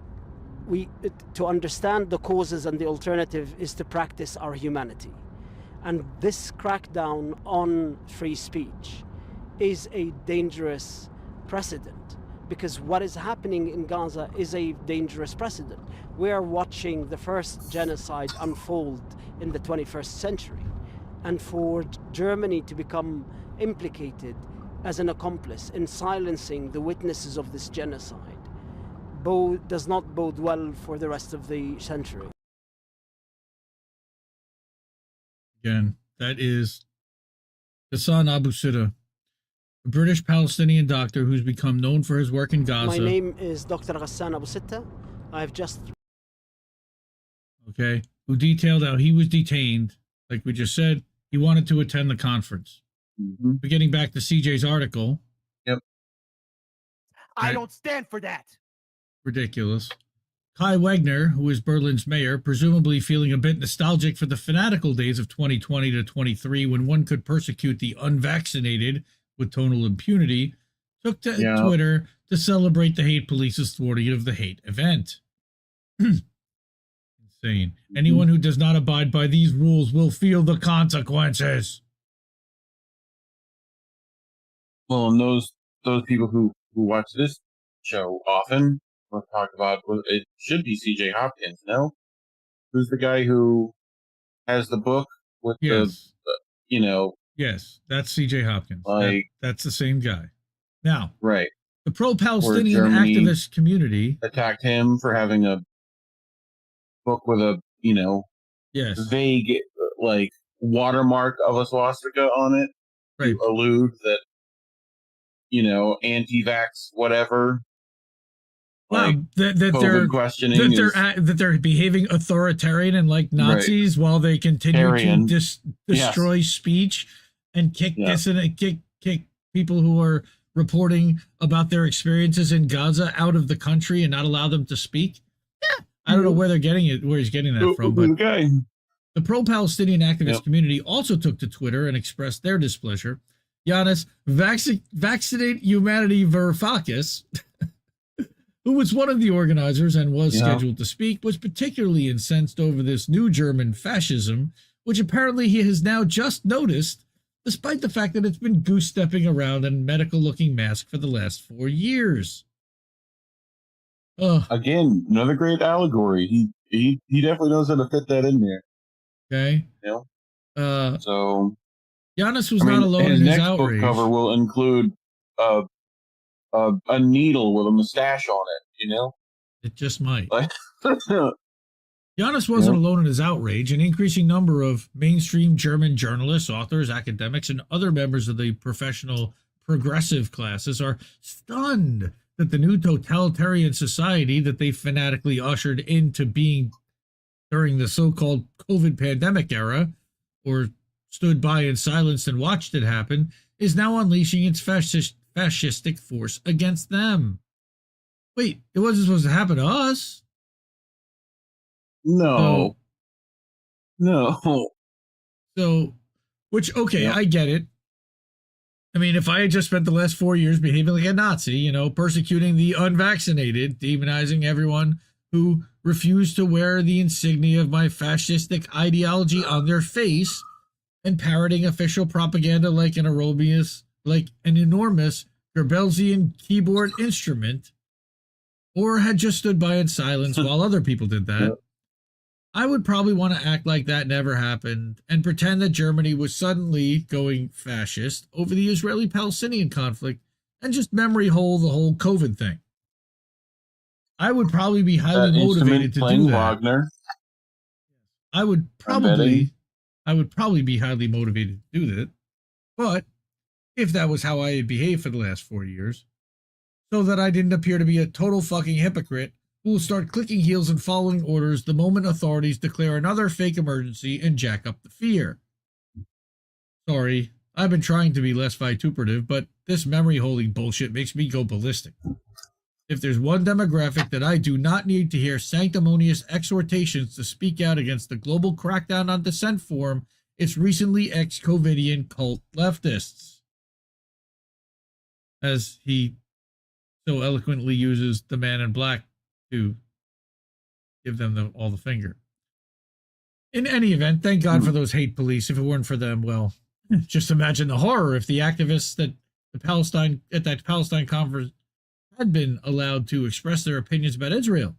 [SPEAKER 10] understand the causes and the alternative is to practice our humanity. And this crackdown on free speech is a dangerous precedent, because what is happening in Gaza is a dangerous precedent. We are watching the first genocide unfold in the 21st century. And for Germany to become implicated as an accomplice in silencing the witnesses of this genocide does not bode well for the rest of the century.
[SPEAKER 4] Again, that is Ghassan Abu Sittah, a British Palestinian doctor who's become known for his work in Gaza.
[SPEAKER 10] My name is Dr. Ghassan Abu Sittah. I've just...
[SPEAKER 4] Okay, who detailed how he was detained. Like we just said, he wanted to attend the conference. But getting back to CJ's article.
[SPEAKER 5] Yep.
[SPEAKER 9] I don't stand for that.
[SPEAKER 4] Ridiculous. Kai Wegner, who is Berlin's mayor, presumably feeling a bit nostalgic for the fanatical days of 2020 to 23 when one could persecute the unvaccinated with total impunity, took to Twitter to celebrate the hate police's thwarting of the hate event. Insane. Anyone who does not abide by these rules will feel the consequences.
[SPEAKER 5] Well, and those people who watch this show often will talk about, well, it should be CJ Hopkins, no? Who's the guy who has the book with the you know?
[SPEAKER 4] Yes, that's CJ Hopkins.
[SPEAKER 5] Like,
[SPEAKER 4] that's the same guy. Now,
[SPEAKER 5] right.
[SPEAKER 4] The pro-Palestinian activist community
[SPEAKER 5] attacked him for having a book with a, you know, vague, like, watermark of a swastika on it.
[SPEAKER 4] Right.
[SPEAKER 5] To allude that, you know, anti-vax, whatever. Like,
[SPEAKER 4] that they're behaving authoritarian and like Nazis while they continue to destroy speech and kick kick people who are reporting about their experiences in Gaza out of the country and not allow them to speak. I don't know where they're getting it, where he's getting that from, but the pro-Palestinian activist community also took to Twitter and expressed their displeasure. Yanis Vaccinate Humanity Varoufakis, who was one of the organizers and was scheduled to speak, was particularly incensed over this new German fascism, which apparently he has now just noticed, despite the fact that it's been goose-stepping around in medical-looking mask for the last 4 years.
[SPEAKER 5] Again, another great allegory. He definitely knows how to fit that in there.
[SPEAKER 4] Okay.
[SPEAKER 5] You know? So
[SPEAKER 4] Yanis was not alone in his
[SPEAKER 5] next
[SPEAKER 4] outrage.
[SPEAKER 5] Book cover will include a needle with a mustache on it, you know?
[SPEAKER 4] It just might. Yanis wasn't alone in his outrage. An increasing number of mainstream German journalists, authors, academics, and other members of the professional progressive classes are stunned that the new totalitarian society that they fanatically ushered into being during the so-called COVID pandemic era, or stood by in silence and watched it happen, is now unleashing its fascistic force against them. Wait, it wasn't supposed to happen to us.
[SPEAKER 5] No.
[SPEAKER 4] So, which, okay, I get it. I mean, if I had just spent the last 4 years behaving like a Nazi, you know, persecuting the unvaccinated, demonizing everyone who refused to wear the insignia of my fascistic ideology on their face, and parroting official propaganda like an enormous Goebbelsian keyboard instrument, or had just stood by in silence while other people did that, I would probably want to act like that never happened and pretend that Germany was suddenly going fascist over the Israeli-Palestinian conflict and just memory hole the whole COVID thing. I would probably be highly motivated to do that.
[SPEAKER 5] Wagner.
[SPEAKER 4] I would probably be highly motivated to do that. But if that was how I had behaved for the last 4 years, so that I didn't appear to be a total fucking hypocrite who will start clicking heels and following orders the moment authorities declare another fake emergency and jack up the fear. Sorry, I've been trying to be less vituperative, but this memory holding bullshit makes me go ballistic. If there's one demographic that I do not need to hear sanctimonious exhortations to speak out against the global crackdown on dissent form, it's recently ex-COVIDian cult leftists. As he so eloquently uses the man in black to give them all the finger. In any event, thank God for those hate police. If it weren't for them, well, just imagine the horror if the activists at that Palestine conference had been allowed to express their opinions about Israel.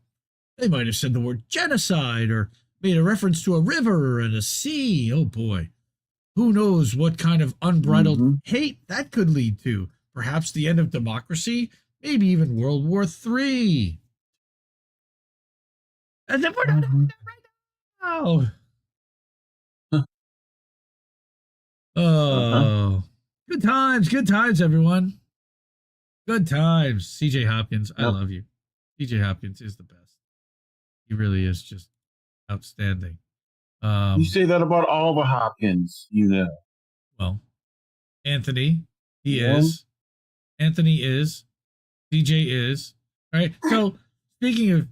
[SPEAKER 4] They might have said the word genocide or made a reference to a river and a sea. Oh boy. Who knows what kind of unbridled hate that could lead to? Perhaps the end of democracy? Maybe even World War III. And then we're not doing that right now. Oh, Good times, everyone. Good times. CJ Hopkins, I love you. CJ Hopkins is the best. He really is just outstanding.
[SPEAKER 11] You say that about all the Hopkins, you know.
[SPEAKER 4] Well, Anthony, he is. Anthony is. CJ is. All right. So speaking of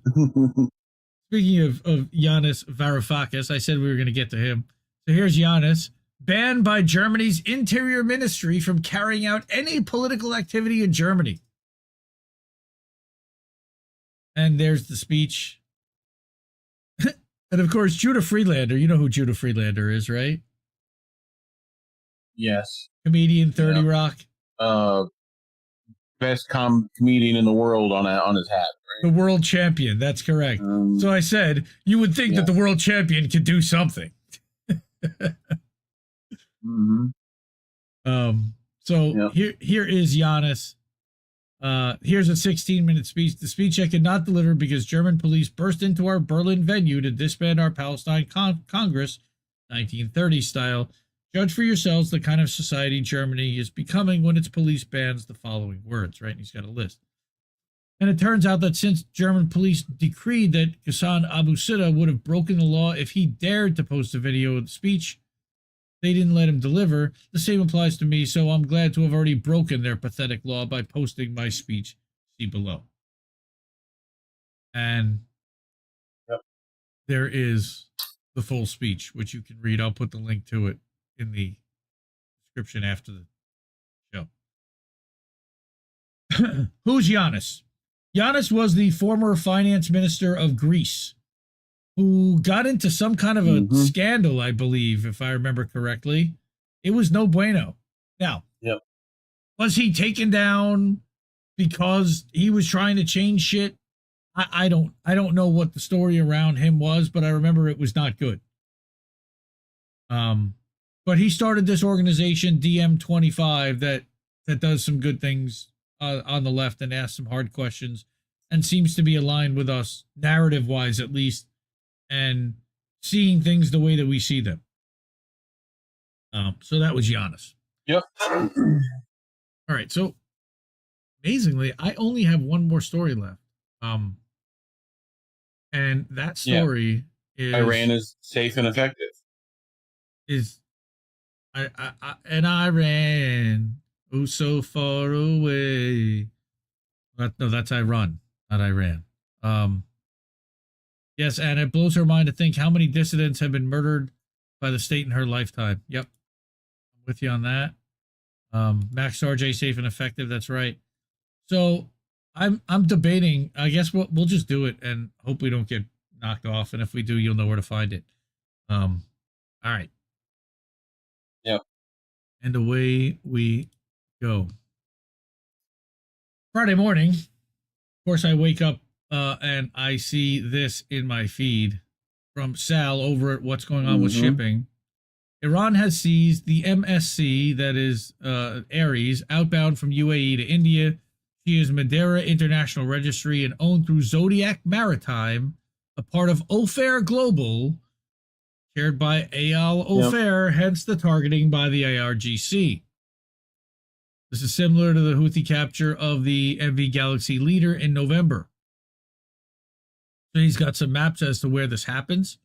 [SPEAKER 4] Yanis Varoufakis, I said we were going to get to him. So here's Yanis, banned by Germany's Interior Ministry from carrying out any political activity in Germany. And there's the speech. And of course, Judah Friedlander. You know who Judah Friedlander is, right?
[SPEAKER 11] Yes.
[SPEAKER 4] Comedian, 30 Rock.
[SPEAKER 11] Best comedian in the world on his hat. Right?
[SPEAKER 4] The world champion. That's correct. So I said, you would think that the world champion could do something. So here is Yanis. Here's a 16-minute speech. The speech I could not deliver because German police burst into our Berlin venue to disband our Palestine Congress, 1930 style. Judge for yourselves the kind of society Germany is becoming when its police bans the following words, right? And he's got a list. And it turns out that since German police decreed that Ghassan Abu Sittah would have broken the law if he dared to post a video of the speech, they didn't let him deliver. The same applies to me, so I'm glad to have already broken their pathetic law by posting my speech. See below. And there is the full speech, which you can read. I'll put the link to it in the description after the show. Who's Yanis? Yanis was the former finance minister of Greece, who got into some kind of a scandal, I believe, if I remember correctly. It was no bueno. Now, was he taken down because he was trying to change shit? I don't know what the story around him was, but I remember it was not good. But he started this organization, DM25, that does some good things on the left and asks some hard questions and seems to be aligned with us, narrative-wise at least, and seeing things the way that we see them. So that was Yanis.
[SPEAKER 11] Yep.
[SPEAKER 4] All right, so amazingly, I only have one more story left. And that story is
[SPEAKER 11] Iran is safe and effective.
[SPEAKER 4] And Iran, oh, so far away. No, that's Iran, not Iran. Yes, and it blows her mind to think how many dissidents have been murdered by the state in her lifetime. Yep, I'm with you on that. Max RJ, safe and effective. That's right. So I'm debating. I guess we'll just do it and hope we don't get knocked off. And if we do, you'll know where to find it. All right.
[SPEAKER 11] Yep.
[SPEAKER 4] And away we go. Friday morning, of course, I wake up and I see this in my feed from Sal over at What's Going On with Shipping. Iran has seized the MSC, that is Aries, outbound from UAE to India. She is Madeira International Registry and owned through Zodiac Maritime, a part of Ofair Global, chaired by Eyal Ofair, hence the targeting by the IRGC. This is similar to the Houthi capture of the MV Galaxy Leader in November. So he's got some maps as to where this happens.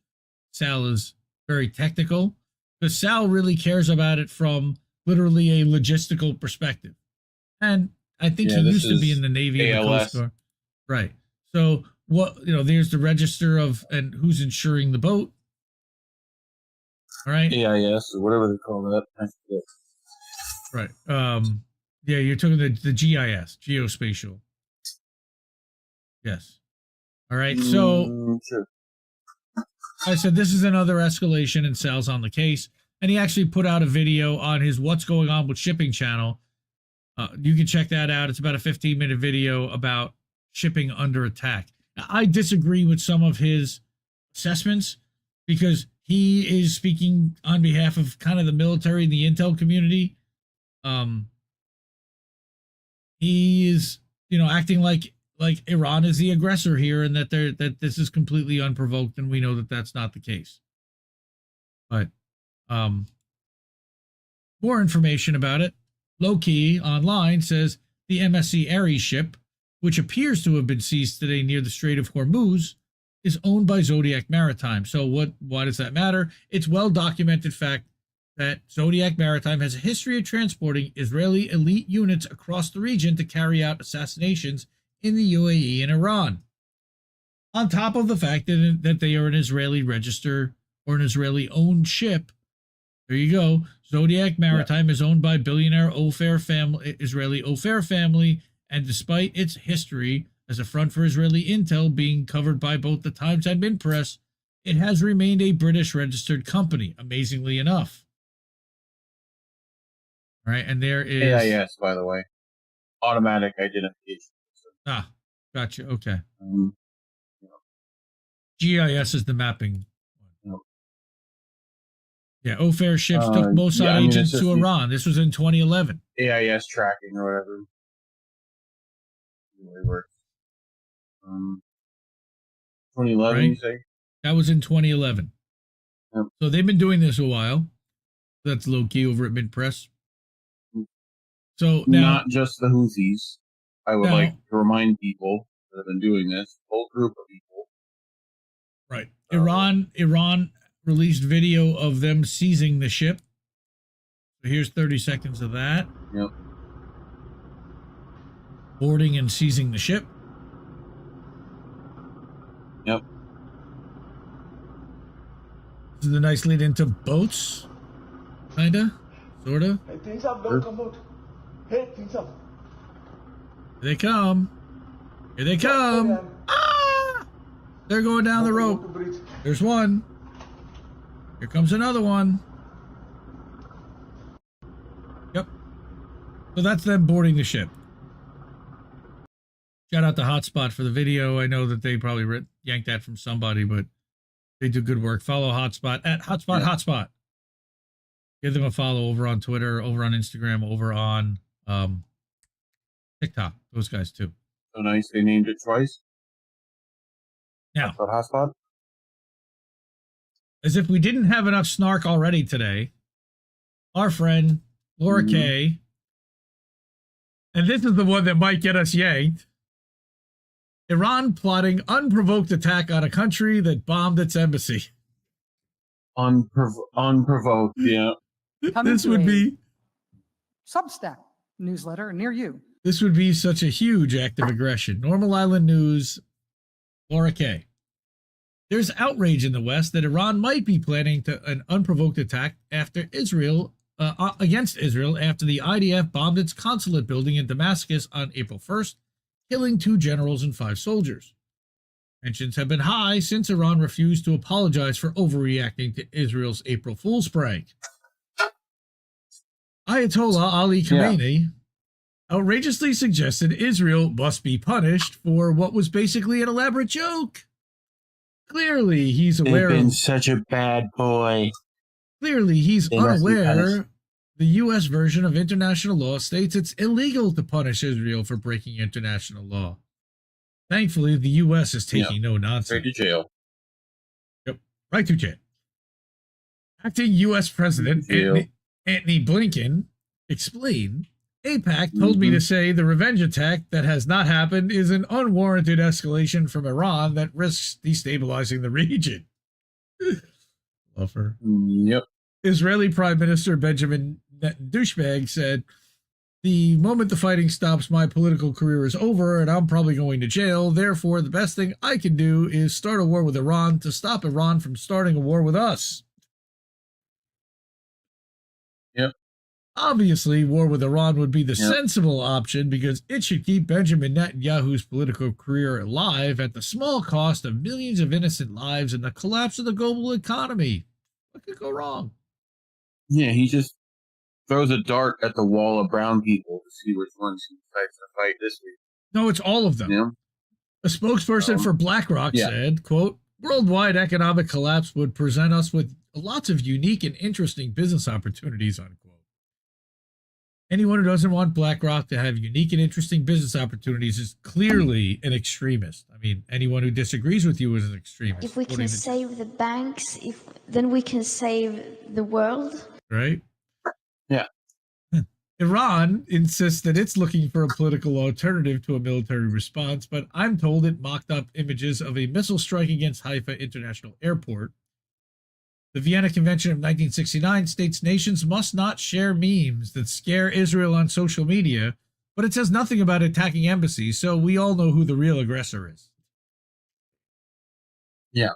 [SPEAKER 4] Sal is very technical, because Sal really cares about it from literally a logistical perspective. And I think he used to be in the Navy and the Coast Guard. Right. So there's the register of and who's insuring the boat. All right.
[SPEAKER 11] AIS or whatever they call that.
[SPEAKER 4] Right. Yeah, you're talking the GIS, geospatial. Yes. All right. So
[SPEAKER 11] sure.
[SPEAKER 4] I said this is another escalation, and Sal's on the case. And he actually put out a video on his What's Going On with Shipping channel. You can check that out. It's about a 15-minute video about shipping under attack. Now, I disagree with some of his assessments because he is speaking on behalf of kind of the military and the intel community. He is, acting like Iran is the aggressor here, and that this is completely unprovoked, and we know that that's not the case. But more information about it. Lowkey online says the MSC Ares ship, which appears to have been seized today near the Strait of Hormuz, is owned by Zodiac Maritime. So why does that matter? It's well-documented fact that Zodiac Maritime has a history of transporting Israeli elite units across the region to carry out assassinations in the UAE and Iran. On top of the fact that they are an Israeli register or an Israeli-owned ship, there you go. Zodiac Maritime is owned by billionaire Israeli Ofer family, and despite its history as a front for Israeli intel being covered by both the Times and Mint Press, it has remained a British registered company, amazingly enough. All right, and there is
[SPEAKER 11] AIS, by the way, automatic identification.
[SPEAKER 4] Ah, gotcha. Okay. GIS is the mapping. Yeah, Ofer ships took Mossad agents to Iran. This was in 2011.
[SPEAKER 11] AIS tracking or whatever. It really works. 2011, right? You say?
[SPEAKER 4] That was in 2011.
[SPEAKER 11] Yep.
[SPEAKER 4] So they've been doing this a while. That's Lowkey over at Mint Press. So now,
[SPEAKER 11] not just the Houthis. I would like to remind people that have been doing this, whole group of people.
[SPEAKER 4] Right. Iran released video of them seizing the ship. So here's 30 seconds of that.
[SPEAKER 11] Yep.
[SPEAKER 4] Boarding and seizing the ship.
[SPEAKER 11] Yep.
[SPEAKER 4] This is a nice lead into boats. Kinda. Sorta.
[SPEAKER 6] Hey, things up, don't come out. Hey, things up.
[SPEAKER 4] Here they come. Here they come. Ah! They're going down the rope. There's one. Here comes another one. Yep. So that's them boarding the ship. Shout out to HotSpot for the video. I know that they probably yanked that from somebody, but they do good work. Follow HotSpot at HotSpot Hotspot. Give them a follow over on Twitter, over on Instagram, over on TikTok. Those guys too.
[SPEAKER 11] So nice. They named it twice.
[SPEAKER 4] Now,
[SPEAKER 11] HotSpot.
[SPEAKER 4] As if we didn't have enough snark already today, our friend Laura K, and this is the one that might get us yanked. Iran plotting unprovoked attack on a country that bombed its embassy.
[SPEAKER 11] Unprovoked, yeah.
[SPEAKER 4] This would be
[SPEAKER 12] Substack newsletter near you.
[SPEAKER 4] This would be such a huge act of aggression. Normal Island News, Laura K. There's outrage in the West that Iran might be planning an unprovoked attack after against Israel after the IDF bombed its consulate building in Damascus on April 1st, killing 2 generals and 5 soldiers. Tensions have been high since Iran refused to apologize for overreacting to Israel's April Fool's prank. Ayatollah Ali Khamenei outrageously suggested Israel must be punished for what was basically an elaborate joke. Clearly, he's aware.
[SPEAKER 11] They've been such a bad boy.
[SPEAKER 4] Clearly, he's unaware. The U.S. version of international law states it's illegal to punish Israel for breaking international law. Thankfully, the U.S. is taking no nonsense.
[SPEAKER 11] Right to jail.
[SPEAKER 4] Yep, right to jail. Acting U.S. President Antony Blinken explained, AIPAC told me to say the revenge attack that has not happened is an unwarranted escalation from Iran that risks destabilizing the region. Love her.
[SPEAKER 11] Yep.
[SPEAKER 4] Israeli Prime Minister Benjamin Douchebag said, the moment the fighting stops, my political career is over and I'm probably going to jail. Therefore, the best thing I can do is start a war with Iran to stop Iran from starting a war with us.
[SPEAKER 11] Yep.
[SPEAKER 4] Obviously, war with Iran would be the sensible option because it should keep Benjamin Netanyahu's political career alive at the small cost of millions of innocent lives and the collapse of the global economy. What could go wrong?
[SPEAKER 11] Yeah, he just throws a dart at the wall of brown people to see which ones he decides to fight this week.
[SPEAKER 4] No, it's all of them.
[SPEAKER 11] Yeah.
[SPEAKER 4] A spokesperson for BlackRock said, quote, worldwide economic collapse would present us with lots of unique and interesting business opportunities, unquote. Anyone who doesn't want BlackRock to have unique and interesting business opportunities is clearly an extremist. I mean, anyone who disagrees with you is an extremist.
[SPEAKER 13] If we can save the banks, then we can save the world.
[SPEAKER 4] Right?
[SPEAKER 11] Yeah.
[SPEAKER 4] Iran insists that it's looking for a political alternative to a military response, but I'm told it mocked up images of a missile strike against Haifa International Airport. The Vienna Convention of 1969 states nations must not share memes that scare Israel on social media, but it says nothing about attacking embassies, so we all know who the real aggressor is.
[SPEAKER 11] Yeah.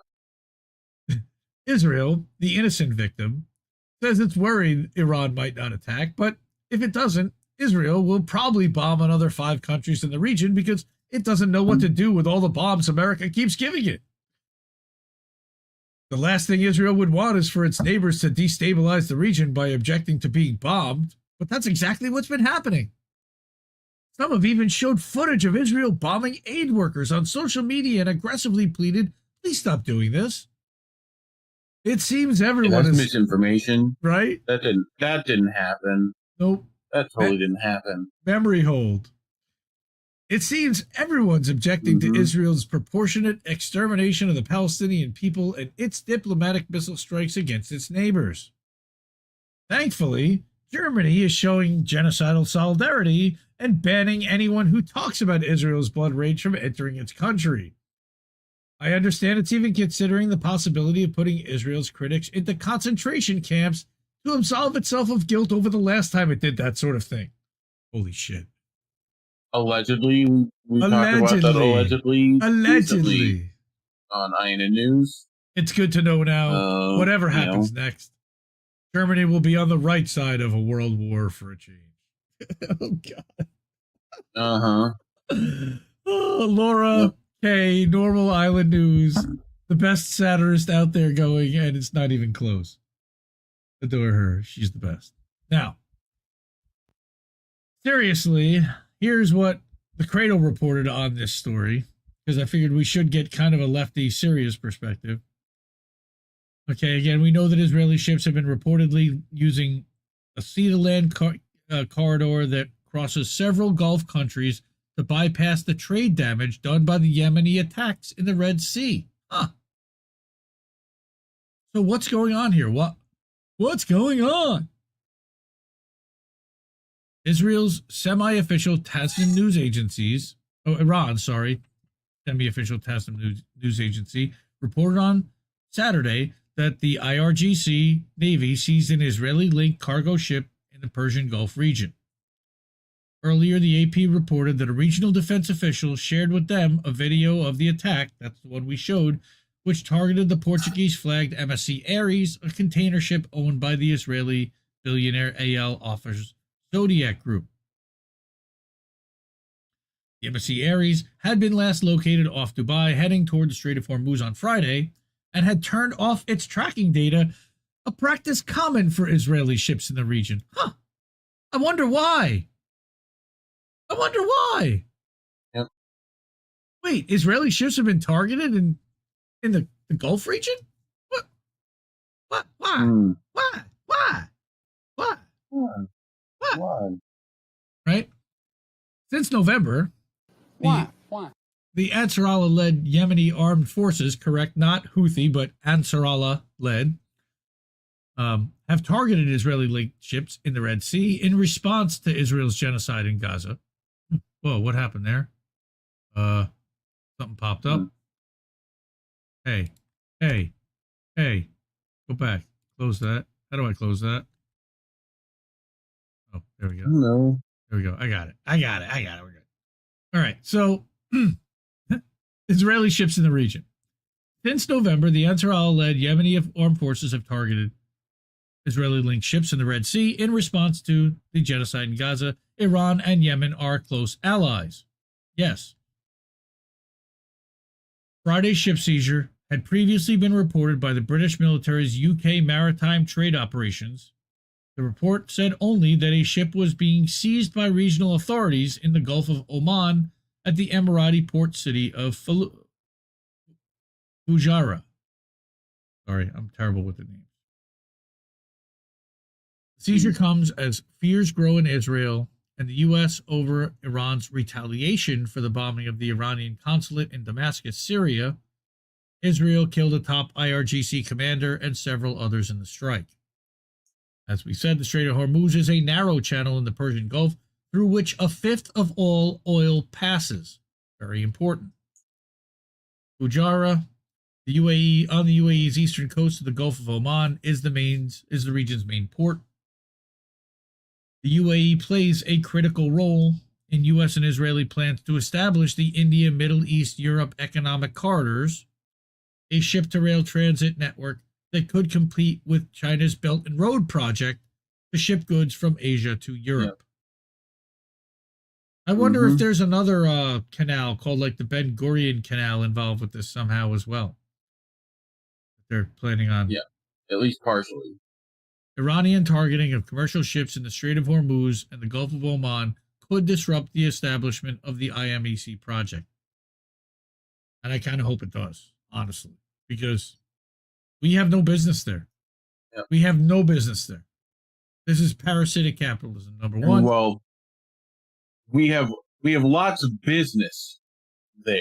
[SPEAKER 4] Israel, the innocent victim, says it's worried Iran might not attack, but if it doesn't, Israel will probably bomb another 5 countries in the region because it doesn't know what to do with all the bombs America keeps giving it. The last thing Israel would want is for its neighbors to destabilize the region by objecting to being bombed, but that's exactly what's been happening. Some have even showed footage of Israel bombing aid workers on social media and aggressively pleaded, please stop doing this. It seems everyone is
[SPEAKER 11] misinformation,
[SPEAKER 4] right?
[SPEAKER 11] That didn't happen.
[SPEAKER 4] Nope.
[SPEAKER 11] That totally didn't happen.
[SPEAKER 4] Memory hold. It seems everyone's objecting to Israel's proportionate extermination of the Palestinian people and its diplomatic missile strikes against its neighbors. Thankfully, Germany is showing genocidal solidarity and banning anyone who talks about Israel's blood rage from entering its country. I understand it's even considering the possibility of putting Israel's critics into concentration camps to absolve itself of guilt over the last time it did that sort of thing. Holy shit.
[SPEAKER 11] Allegedly, we talked about that allegedly on INN News.
[SPEAKER 4] It's good to know now, whatever happens next, Germany will be on the right side of a world war for a change. Oh, God. Oh, Laura K., Normal Island News, the best satirist out there going, and it's not even close. Adore her. She's the best. Now, seriously, here's what the Cradle reported on this story, because I figured we should get kind of a lefty, serious perspective. Okay, again, we know that Israeli ships have been reportedly using a sea-to-land corridor that crosses several Gulf countries to bypass the trade damage done by the Yemeni attacks in the Red Sea. Huh. So what's going on here? What's going on? Israel's semi-official Tasnim news agencies, semi-official Tasnim news agency reported on Saturday that the IRGC Navy seized an Israeli-linked cargo ship in the Persian Gulf region. Earlier, the AP reported that a regional defense official shared with them a video of the attack, that's the one we showed, which targeted the Portuguese-flagged MSC Ares, a container ship owned by the Israeli billionaire Eyal Offer's Zodiac Group. The MSC Ares had been last located off Dubai, heading toward the Strait of Hormuz on Friday, and had turned off its tracking data, a practice common for Israeli ships in the region. Huh. I wonder why.
[SPEAKER 11] Yep.
[SPEAKER 4] Wait, Israeli ships have been targeted in the Gulf region? What? Why? Why? Right? Since November, the Ansarallah-led Yemeni armed forces, correct, not Houthi, but Ansarallah-led, have targeted Israeli-linked ships in the Red Sea in response to Israel's genocide in Gaza. Whoa, what happened there? Something popped up. Hey, go back. Close that. How do I close that? Oh, there we go.
[SPEAKER 11] No.
[SPEAKER 4] There we go. I got it. We're good. All right. So, Israeli ships in the region. Since November, the Ansarallah-led Yemeni armed forces have targeted Israeli-linked ships in the Red Sea in response to the genocide in Gaza. Iran and Yemen are close allies. Yes. Friday's ship seizure had previously been reported by the British military's UK maritime trade operations. The report said only that a ship was being seized by regional authorities in the Gulf of Oman at the Emirati port city of Fujairah. Sorry, I'm terrible with the names. The seizure comes as fears grow in Israel and the U.S. over Iran's retaliation for the bombing of the Iranian consulate in Damascus, Syria. Israel killed a top IRGC commander and several others in the strike. As we said, the Strait of Hormuz is a narrow channel in the Persian Gulf through which a fifth of all oil passes. Very important. Fujairah, the UAE, on the UAE's eastern coast of the Gulf of Oman, is the region's main port. The UAE plays a critical role in U.S. and Israeli plans to establish the India, Middle East, Europe economic corridors, a ship-to-rail transit network that could compete with China's Belt and Road project to ship goods from Asia to Europe. I wonder if there's another canal called like the Ben Gurion Canal involved with this somehow as well. They're planning on.
[SPEAKER 11] Yeah, at least partially.
[SPEAKER 4] Iranian targeting of commercial ships in the Strait of Hormuz and the Gulf of Oman could disrupt the establishment of the IMEC project. And I kind of hope it does, honestly, because we have no business there.
[SPEAKER 11] Yep.
[SPEAKER 4] We have no business there. This is parasitic capitalism, number one.
[SPEAKER 11] Well, we have lots of business there.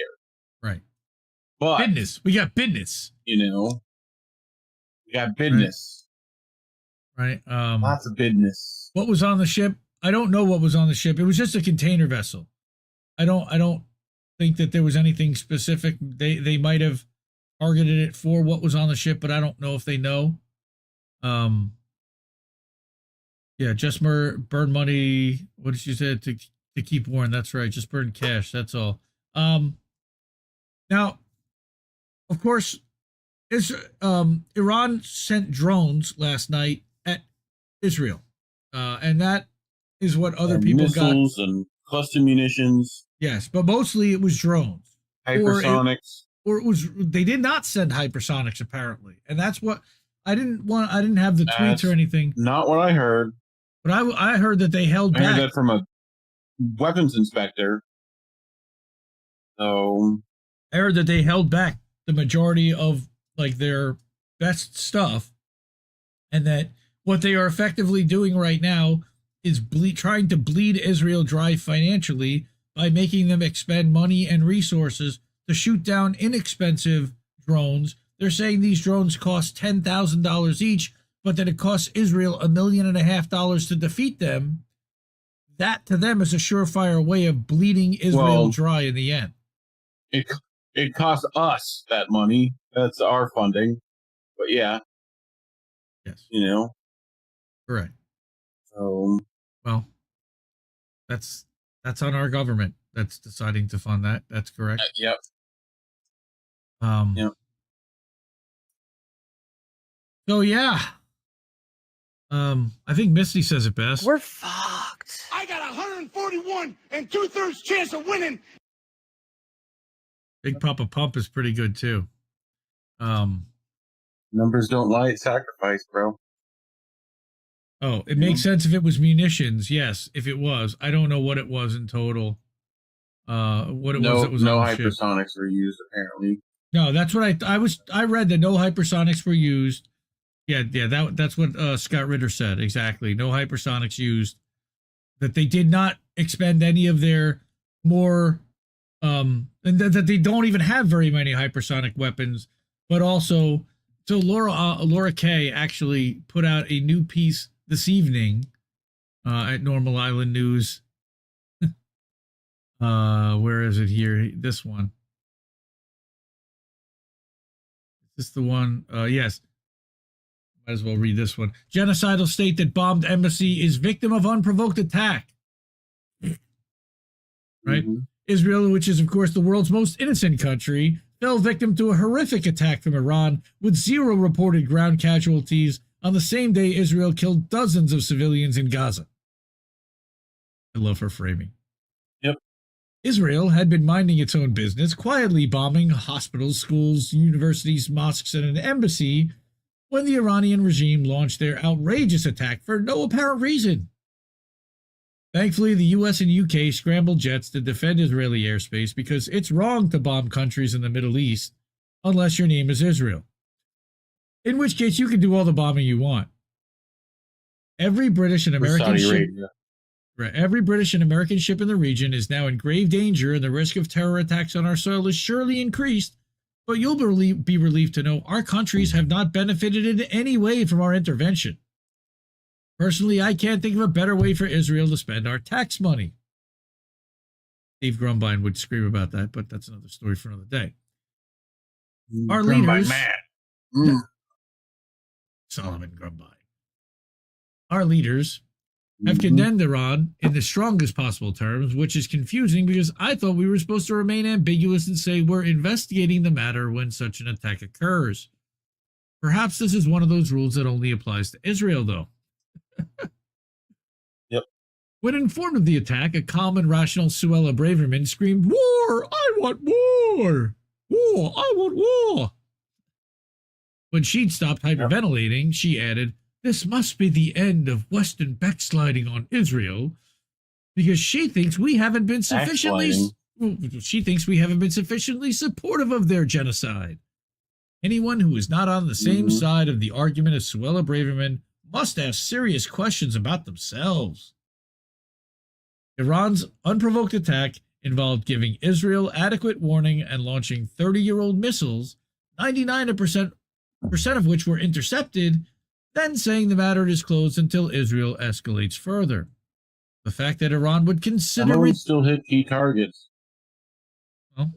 [SPEAKER 4] Right.
[SPEAKER 11] But
[SPEAKER 4] business. We got business.
[SPEAKER 11] You know, we got business.
[SPEAKER 4] Right.
[SPEAKER 11] Lots of business.
[SPEAKER 4] What was on the ship? I don't know what was on the ship. It was just a container vessel. I don't think that there was anything specific. They might have targeted it for what was on the ship, but I don't know if they know. Yeah, just burn money. What did she say? To keep warm. That's right. Just burn cash. That's all. Now, of course, Iran sent drones last night at Israel, and that is what other people got.
[SPEAKER 11] Missiles and cluster munitions.
[SPEAKER 4] Yes, but mostly it was drones.
[SPEAKER 11] Hypersonics.
[SPEAKER 4] Or it was. They did not send hypersonics apparently, and that's what I didn't want. I didn't have the tweets or anything.
[SPEAKER 11] Not what I heard.
[SPEAKER 4] But I heard that they held back.
[SPEAKER 11] I heard that from a weapons inspector. So
[SPEAKER 4] I heard that they held back the majority of like their best stuff, and that what they are effectively doing right now is trying to bleed Israel dry financially by making them expend money and resources to shoot down inexpensive drones. They're saying these drones cost $10,000 each, but that it costs Israel $1.5 million to defeat them. That to them is a surefire way of bleeding Israel dry in the end.
[SPEAKER 11] It costs us that money. That's our funding. But yeah.
[SPEAKER 4] Yes.
[SPEAKER 11] You know.
[SPEAKER 4] Correct.
[SPEAKER 11] So
[SPEAKER 4] well, that's on our government that's deciding to fund that. That's correct.
[SPEAKER 11] Yep.
[SPEAKER 4] Yep. So yeah. I think Misty says it best.
[SPEAKER 9] We're fucked. I got 141 and 2/3 chance of winning.
[SPEAKER 4] Big Papa Pump is pretty good too.
[SPEAKER 11] Numbers don't lie, it's sacrifice, bro.
[SPEAKER 4] Oh, it makes sense if it was munitions. Yes, if it was. I don't know what it was in total. What it was that was
[SPEAKER 11] no
[SPEAKER 4] on the ship.
[SPEAKER 11] hypersonics were used apparently.
[SPEAKER 4] No, that's what I read that no hypersonics were used. Yeah, that's what Scott Ritter said exactly. No hypersonics used. That they did not expend any of their more and that they don't even have very many hypersonic weapons, but also so Laura Kay actually put out a new piece this evening at Normal Island News. Where is it here? This one. Is this the one? Yes. Might as well read this one. Genocidal state that bombed embassy is victim of unprovoked attack. Right? Mm-hmm. Israel, which is, of course, the world's most innocent country, fell victim to a horrific attack from Iran with 0 reported ground casualties on the same day Israel killed dozens of civilians in Gaza. I love her framing.
[SPEAKER 11] Yep.
[SPEAKER 4] Israel had been minding its own business, quietly bombing hospitals, schools, universities, mosques, and an embassy when the Iranian regime launched their outrageous attack for no apparent reason. Thankfully, the US and UK scrambled jets to defend Israeli airspace because it's wrong to bomb countries in the Middle East unless your name is Israel. In which case, you can do all the bombing you want. Every British and American ship, every British and American ship in the region is now in grave danger, and the risk of terror attacks on our soil is surely increased. But you'll be relieved to know our countries have not benefited in any way from our intervention. Personally, I can't think of a better way for Israel to spend our tax money. Steve Grumbine would scream about that, but that's another story for another day. Our leaders, Solomon Grumbine. Our leaders have condemned Iran in the strongest possible terms, which is confusing because I thought we were supposed to remain ambiguous and say we're investigating the matter when such an attack occurs. Perhaps this is one of those rules that only applies to Israel, though.
[SPEAKER 11] Yep.
[SPEAKER 4] When informed of the attack, a calm and rational Suella Braverman screamed, "War! I want war! War! I want war!" When she'd stopped hyperventilating, she added, "This must be the end of Western backsliding on Israel, because she thinks we haven't been sufficiently supportive of their genocide. Anyone who is not on the same side of the argument as Suella Braverman must ask serious questions about themselves." Iran's unprovoked attack involved giving Israel adequate warning and launching 30-year-old missiles, 99% of which were intercepted, then saying the matter is closed until Israel escalates further. The fact that Iran would consider
[SPEAKER 11] still hit key targets.
[SPEAKER 4] Well,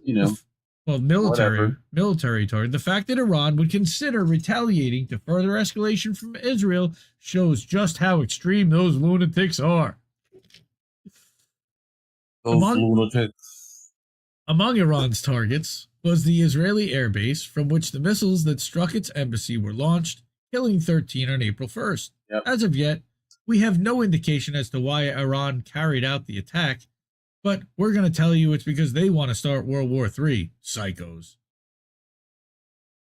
[SPEAKER 4] military target. The fact that Iran would consider retaliating to further escalation from Israel shows just how extreme those lunatics are. Among Iran's targets was the Israeli airbase from which the missiles that struck its embassy were launched, killing 13 on April 1st.
[SPEAKER 11] Yep.
[SPEAKER 4] As of yet, we have no indication as to why Iran carried out the attack, but we're going to tell you it's because they want to start World War III, psychos.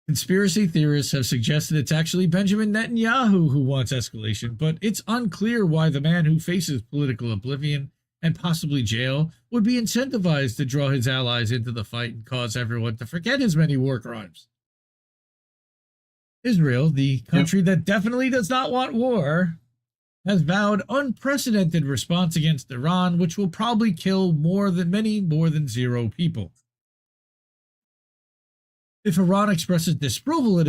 [SPEAKER 4] Conspiracy theorists have suggested it's actually Benjamin Netanyahu who wants escalation, but it's unclear why the man who faces political oblivion and possibly jail would be incentivized to draw his allies into the fight and cause everyone to forget his many war crimes. Israel, the country that definitely does not want war, has vowed unprecedented response against Iran, which will probably kill more than 0 people. If Iran expresses disapproval at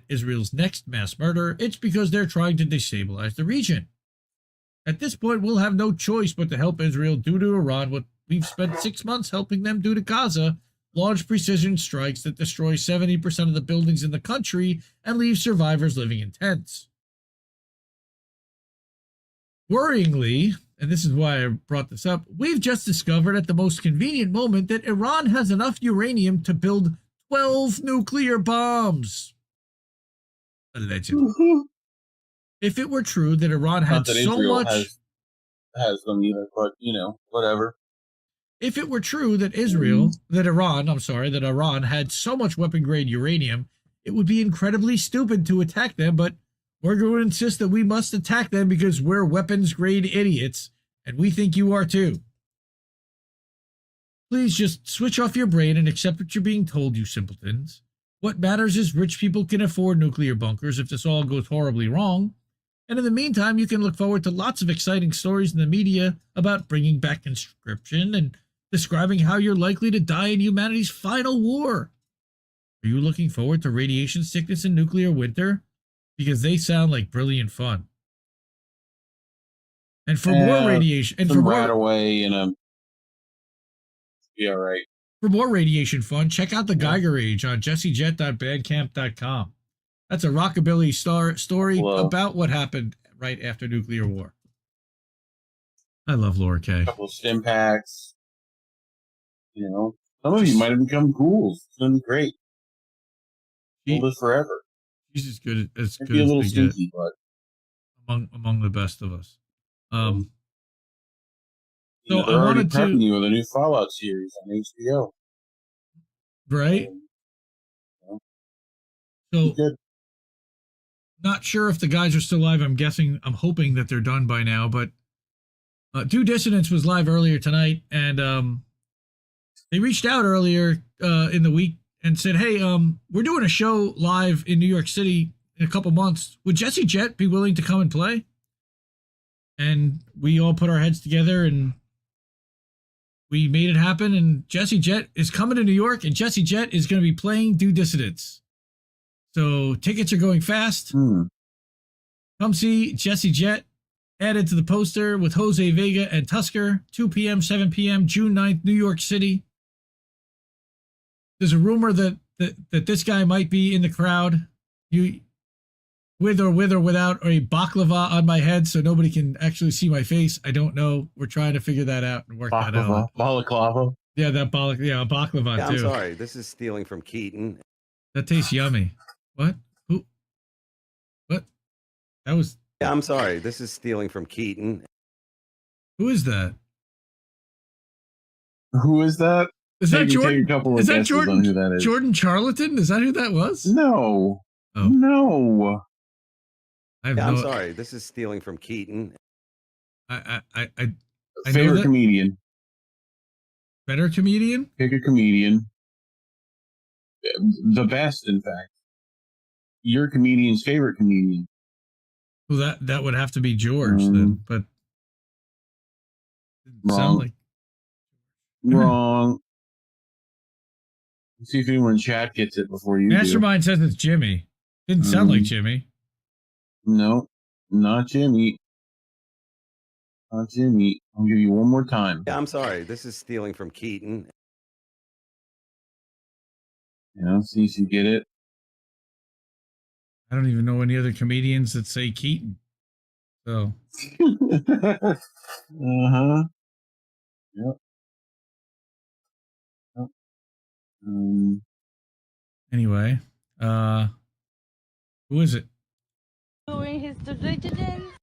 [SPEAKER 4] Israel's next mass murder, it's because they're trying to destabilize the region. At this point, we'll have no choice but to help Israel do to Iran what we've spent 6 months helping them do to Gaza, launch precision strikes that destroy 70% of the buildings in the country and leave survivors living in tents. Worryingly, and this is why I brought this up, we've just discovered at the most convenient moment that Iran has enough uranium to build 12 nuclear bombs. Allegedly. If it were true that Iran had so
[SPEAKER 11] Israel
[SPEAKER 4] much...
[SPEAKER 11] has them either, but, whatever.
[SPEAKER 4] If it were true that that Iran had so much weapon-grade uranium, it would be incredibly stupid to attack them, but we're going to insist that we must attack them because we're weapons-grade idiots, and we think you are too. Please just switch off your brain and accept what you're being told, you simpletons. What matters is rich people can afford nuclear bunkers if this all goes horribly wrong. And in the meantime, you can look forward to lots of exciting stories in the media about bringing back conscription and describing how you're likely to die in humanity's final war. Are you looking forward to radiation sickness and nuclear winter? Because they sound like brilliant fun. And for more radiation, and for more
[SPEAKER 11] away be all right.
[SPEAKER 4] For more radiation fun, check out the Geiger Age on jessiejet.bandcamp.com. That's a rockabilly story about what happened right after nuclear war. I love Laura Kay.
[SPEAKER 11] A couple of stim packs. Some of you might have become ghouls. It's going to be great. We'll live forever.
[SPEAKER 4] She's as good as
[SPEAKER 11] be a little stinky, but
[SPEAKER 4] among the best of us. So
[SPEAKER 11] they're
[SPEAKER 4] I wanted to
[SPEAKER 11] prepping you with a new Fallout series on HBO,
[SPEAKER 4] right? So not sure if the guys are still live. I'm hoping that they're done by now. But Do Dissidence was live earlier tonight, and they reached out earlier in the week and said, "Hey, we're doing a show live in New York City in a couple months. Would Jesse Jett be willing to come and play?" And we all put our heads together and we made it happen. And Jesse Jett is coming to New York, and Jesse Jett is going to be playing Do Dissidence. So tickets are going fast. Come Come see Jesse Jett added to the poster with Jose Vega and Tusker, 2 p.m., 7 p.m., June 9th, New York City. There's a rumor that this guy might be in the crowd. With or without a baklava on my head so nobody can actually see my face. I don't know. We're trying to figure that out and work that out.
[SPEAKER 11] Balaclava.
[SPEAKER 4] Yeah, baklava
[SPEAKER 14] Yeah,
[SPEAKER 4] too.
[SPEAKER 14] I'm sorry. This is stealing from Keaton.
[SPEAKER 4] That tastes yummy. What? Who? What? That was...
[SPEAKER 14] Yeah, I'm sorry. This is stealing from Keaton.
[SPEAKER 4] Who is that?
[SPEAKER 11] Who is that?
[SPEAKER 4] Is that Jordan?
[SPEAKER 11] Is that Jordan? Who that is.
[SPEAKER 4] Jordan Charlatan? Is that who that was?
[SPEAKER 11] No.
[SPEAKER 4] Oh.
[SPEAKER 11] No.
[SPEAKER 14] I'm sorry. This is stealing from Keaton.
[SPEAKER 4] I
[SPEAKER 11] favorite comedian.
[SPEAKER 4] Better comedian?
[SPEAKER 11] Pick a comedian. The best, in fact. Your comedian's favorite comedian.
[SPEAKER 4] Well, that would have to be George then, but
[SPEAKER 11] wrong.
[SPEAKER 4] Sound like
[SPEAKER 11] wrong. Let's see if anyone in chat gets it before you.
[SPEAKER 4] Mastermind says it's Jimmy. Didn't sound like Jimmy.
[SPEAKER 11] No, not Jimmy. Not Jimmy. I'll give you one more time.
[SPEAKER 14] Yeah, I'm sorry. This is stealing from Keaton.
[SPEAKER 11] Yeah, see if you get it.
[SPEAKER 4] I don't even know any other comedians that say Keaton. So.
[SPEAKER 11] Uh-huh. Yep. Yep.
[SPEAKER 4] Anyway, who is it?
[SPEAKER 15] Doing his Dissidence.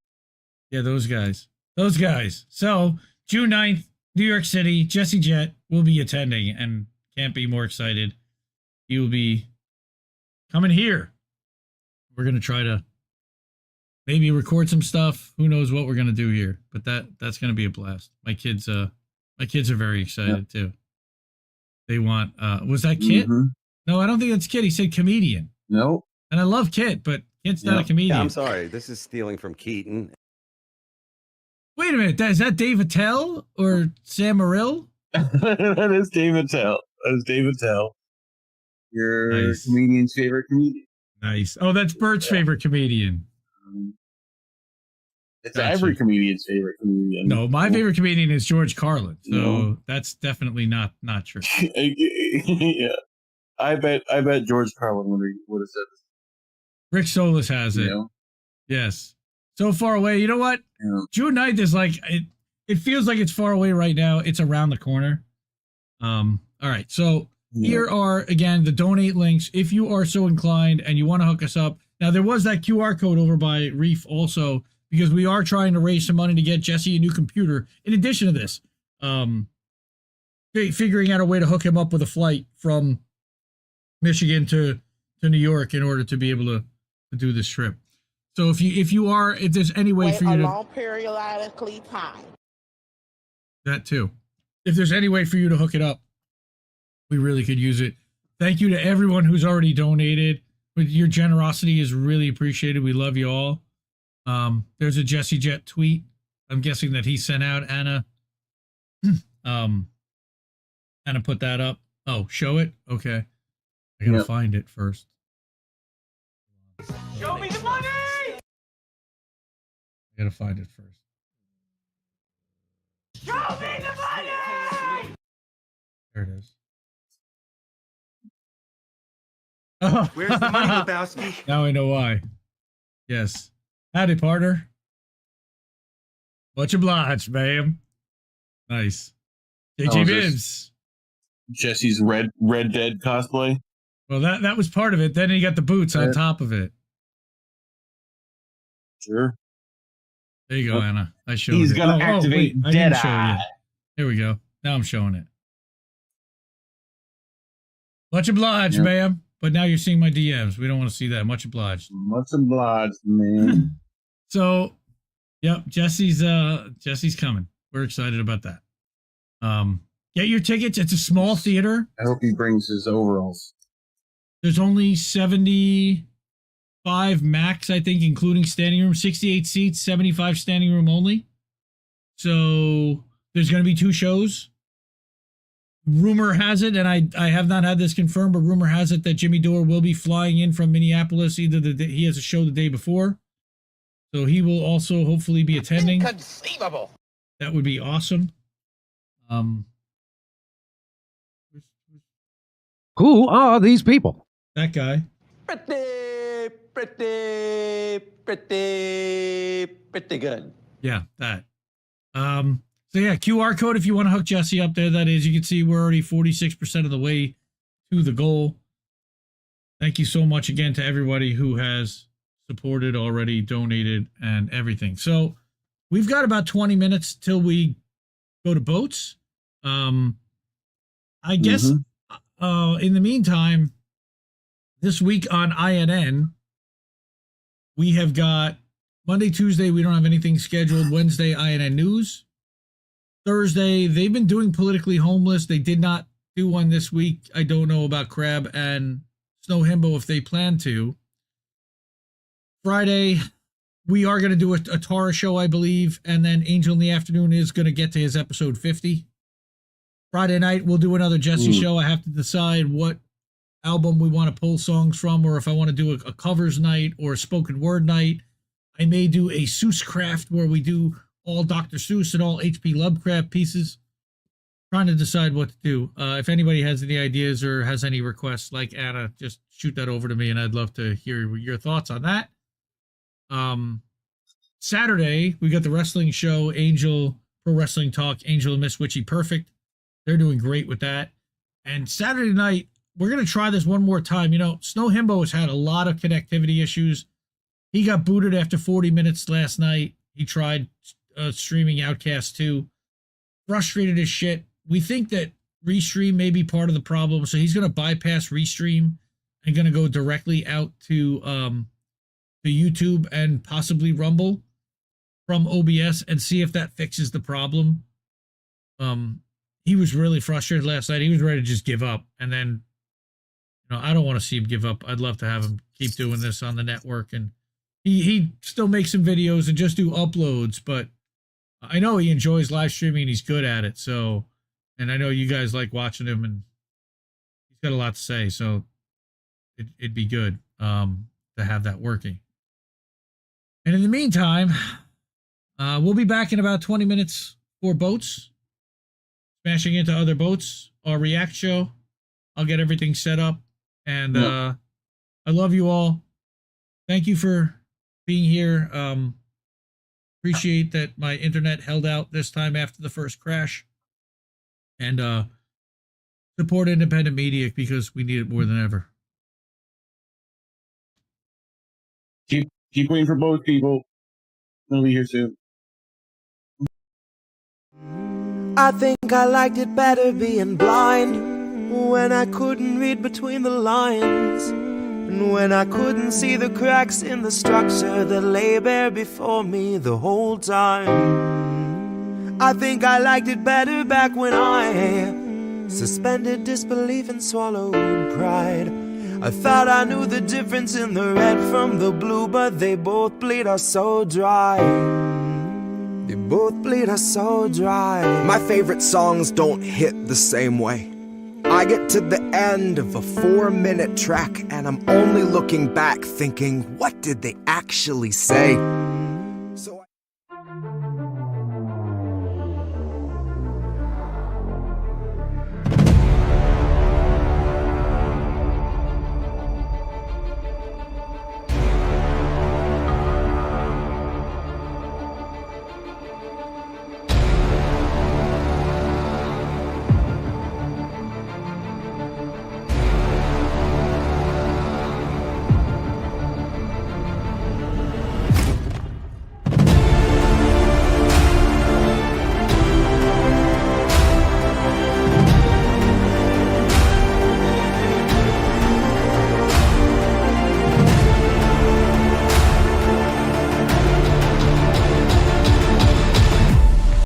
[SPEAKER 4] Yeah, those guys. Those guys. So, June 9th, New York City, Jesse Jett will be attending and can't be more excited. He will be coming here. We're going to try to maybe record some stuff. Who knows what we're going to do here, but that's going to be a blast. My kids are very excited too. They want, was that Kit?
[SPEAKER 11] Mm-hmm.
[SPEAKER 4] No, I don't think that's Kit. He said comedian.
[SPEAKER 11] No.
[SPEAKER 4] And I love Kit, but Kit's not a comedian.
[SPEAKER 14] Yeah, I'm sorry. This is stealing from Keaton.
[SPEAKER 4] Wait a minute. Is that Dave Attell or Sam Morrill?
[SPEAKER 11] That is Dave Attell. That is Dave Attell. Your comedian's favorite comedian.
[SPEAKER 4] Nice. Oh, that's Bert's favorite comedian.
[SPEAKER 11] It's every comedian's favorite comedian.
[SPEAKER 4] No, my favorite comedian is George Carlin. So that's definitely not true.
[SPEAKER 11] Yeah. I bet George Carlin would have said this.
[SPEAKER 4] Rick Solis has it. Yes. So far away. You know what?
[SPEAKER 11] Yeah.
[SPEAKER 4] June 9th is like, it feels like it's far away right now. It's around the corner. All right. So here are, again, the donate links. If you are so inclined and you want to hook us up. Now, there was that QR code over by Reef also, because we are trying to raise some money to get Jesse a new computer. In addition to this, figuring out a way to hook him up with a flight from Michigan to New York in order to be able to do this trip. So if there's any way for you to
[SPEAKER 15] periodically time.
[SPEAKER 4] That too. If there's any way for you to hook it up, we really could use it. Thank you to everyone who's already donated. Your generosity is really appreciated. We love you all. There's a Jesse Jett tweet. I'm guessing that he sent out Anna. Anna put that up. Oh, show it? Okay. I gotta find it first.
[SPEAKER 6] Show me the money!
[SPEAKER 4] I gotta find it first.
[SPEAKER 6] Show me the money!
[SPEAKER 4] There it is.
[SPEAKER 6] Where's the money, Lebowski?
[SPEAKER 4] Now I know why. Yes. Howdy, partner. Much obliged, ma'am. Nice. JJ Bibbs.
[SPEAKER 11] Jesse's Red Dead cosplay.
[SPEAKER 4] Well, that was part of it. Then he got the boots on top of it.
[SPEAKER 11] Sure.
[SPEAKER 4] There you go, Anna. I showed
[SPEAKER 11] He's
[SPEAKER 4] it.
[SPEAKER 11] going to activate Deadeye.
[SPEAKER 4] Here we go. Now I'm showing it. Much obliged, ma'am. But now you're seeing my DMs. We don't want to see that. Much obliged.
[SPEAKER 11] Much obliged, man.
[SPEAKER 4] So, yep, Jesse's coming. We're excited about that. Get your tickets. It's a small theater.
[SPEAKER 11] I hope he brings his overalls.
[SPEAKER 4] There's only 75 max, I think, including standing room. 68 seats, 75 standing room only. So there's going to be 2 shows. Rumor has it, and I have not had this confirmed, but rumor has it that Jimmy Dore will be flying in from Minneapolis. He has a show the day before. So he will also hopefully be attending.
[SPEAKER 9] Inconceivable.
[SPEAKER 4] That would be awesome.
[SPEAKER 16] Who are these people?
[SPEAKER 4] That guy.
[SPEAKER 8] Pretty good.
[SPEAKER 4] Yeah, that. So yeah, QR code if you want to hook Jesse up there. That is, you can see we're already 46% of the way to the goal. Thank you so much again to everybody who has supported already, donated, and everything. So we've got about 20 minutes till we go to boats. I guess in the meantime, this week on INN, we have got Monday, Tuesday, we don't have anything scheduled. Wednesday, INN News. Thursday, they've been doing Politically Homeless. They did not do one this week. I don't know about Crab and Snow Himbo if they plan to. Friday, we are going to do a Tara show, I believe, and then Angel in the Afternoon is going to get to his episode 50. Friday night, we'll do another Jesse show. I have to decide what album we want to pull songs from, or if I want to do a covers night or a spoken word night. I may do a Seuss Craft where we do all Dr. Seuss and all H.P. Lovecraft pieces. Trying to decide what to do. If anybody has any ideas or has any requests like Anna, just shoot that over to me and I'd love to hear your thoughts on that. Saturday, we got the wrestling show, Angel Pro Wrestling Talk, Angel and Miss Witchy Perfect. They're doing great with that. And Saturday night, we're going to try this one more time. You know, Snow Himbo has had a lot of connectivity issues. He got booted after 40 minutes last night. He tried streaming Outcast 2. Frustrated as shit. We think that Restream may be part of the problem, so he's going to bypass Restream and going to go directly out to YouTube and possibly Rumble from OBS and see if that fixes the problem. He was really frustrated last night. He was ready to just give up. And then, you know, I don't want to see him give up. I'd love to have him keep doing this on the network. And he still makes some videos and just do uploads, but I know he enjoys live streaming and he's good at it. So, and I know you guys like watching him and he's got a lot to say. So it'd be good to have that working. And in the meantime, we'll be back in about 20 minutes for boats, smashing into other boats, our react show. I'll get everything set up. And I love you all. Thank you for being here. Appreciate that my internet held out this time after the first crash. And support independent media because we need it more than ever.
[SPEAKER 11] Keep waiting for both people. They'll be here soon.
[SPEAKER 17] I think I liked it better being blind, when I couldn't read between the lines, and when I couldn't see the cracks in the structure that lay bare before me the whole time. I think I liked it better back when I suspended disbelief and swallowed pride. I thought I knew the difference in the red from the blue, but they both bleed us so dry. They both bleed us so dry.
[SPEAKER 1] My favorite songs don't hit the same way. I get to the end of a 4-minute track and I'm only looking back thinking, what did they actually say?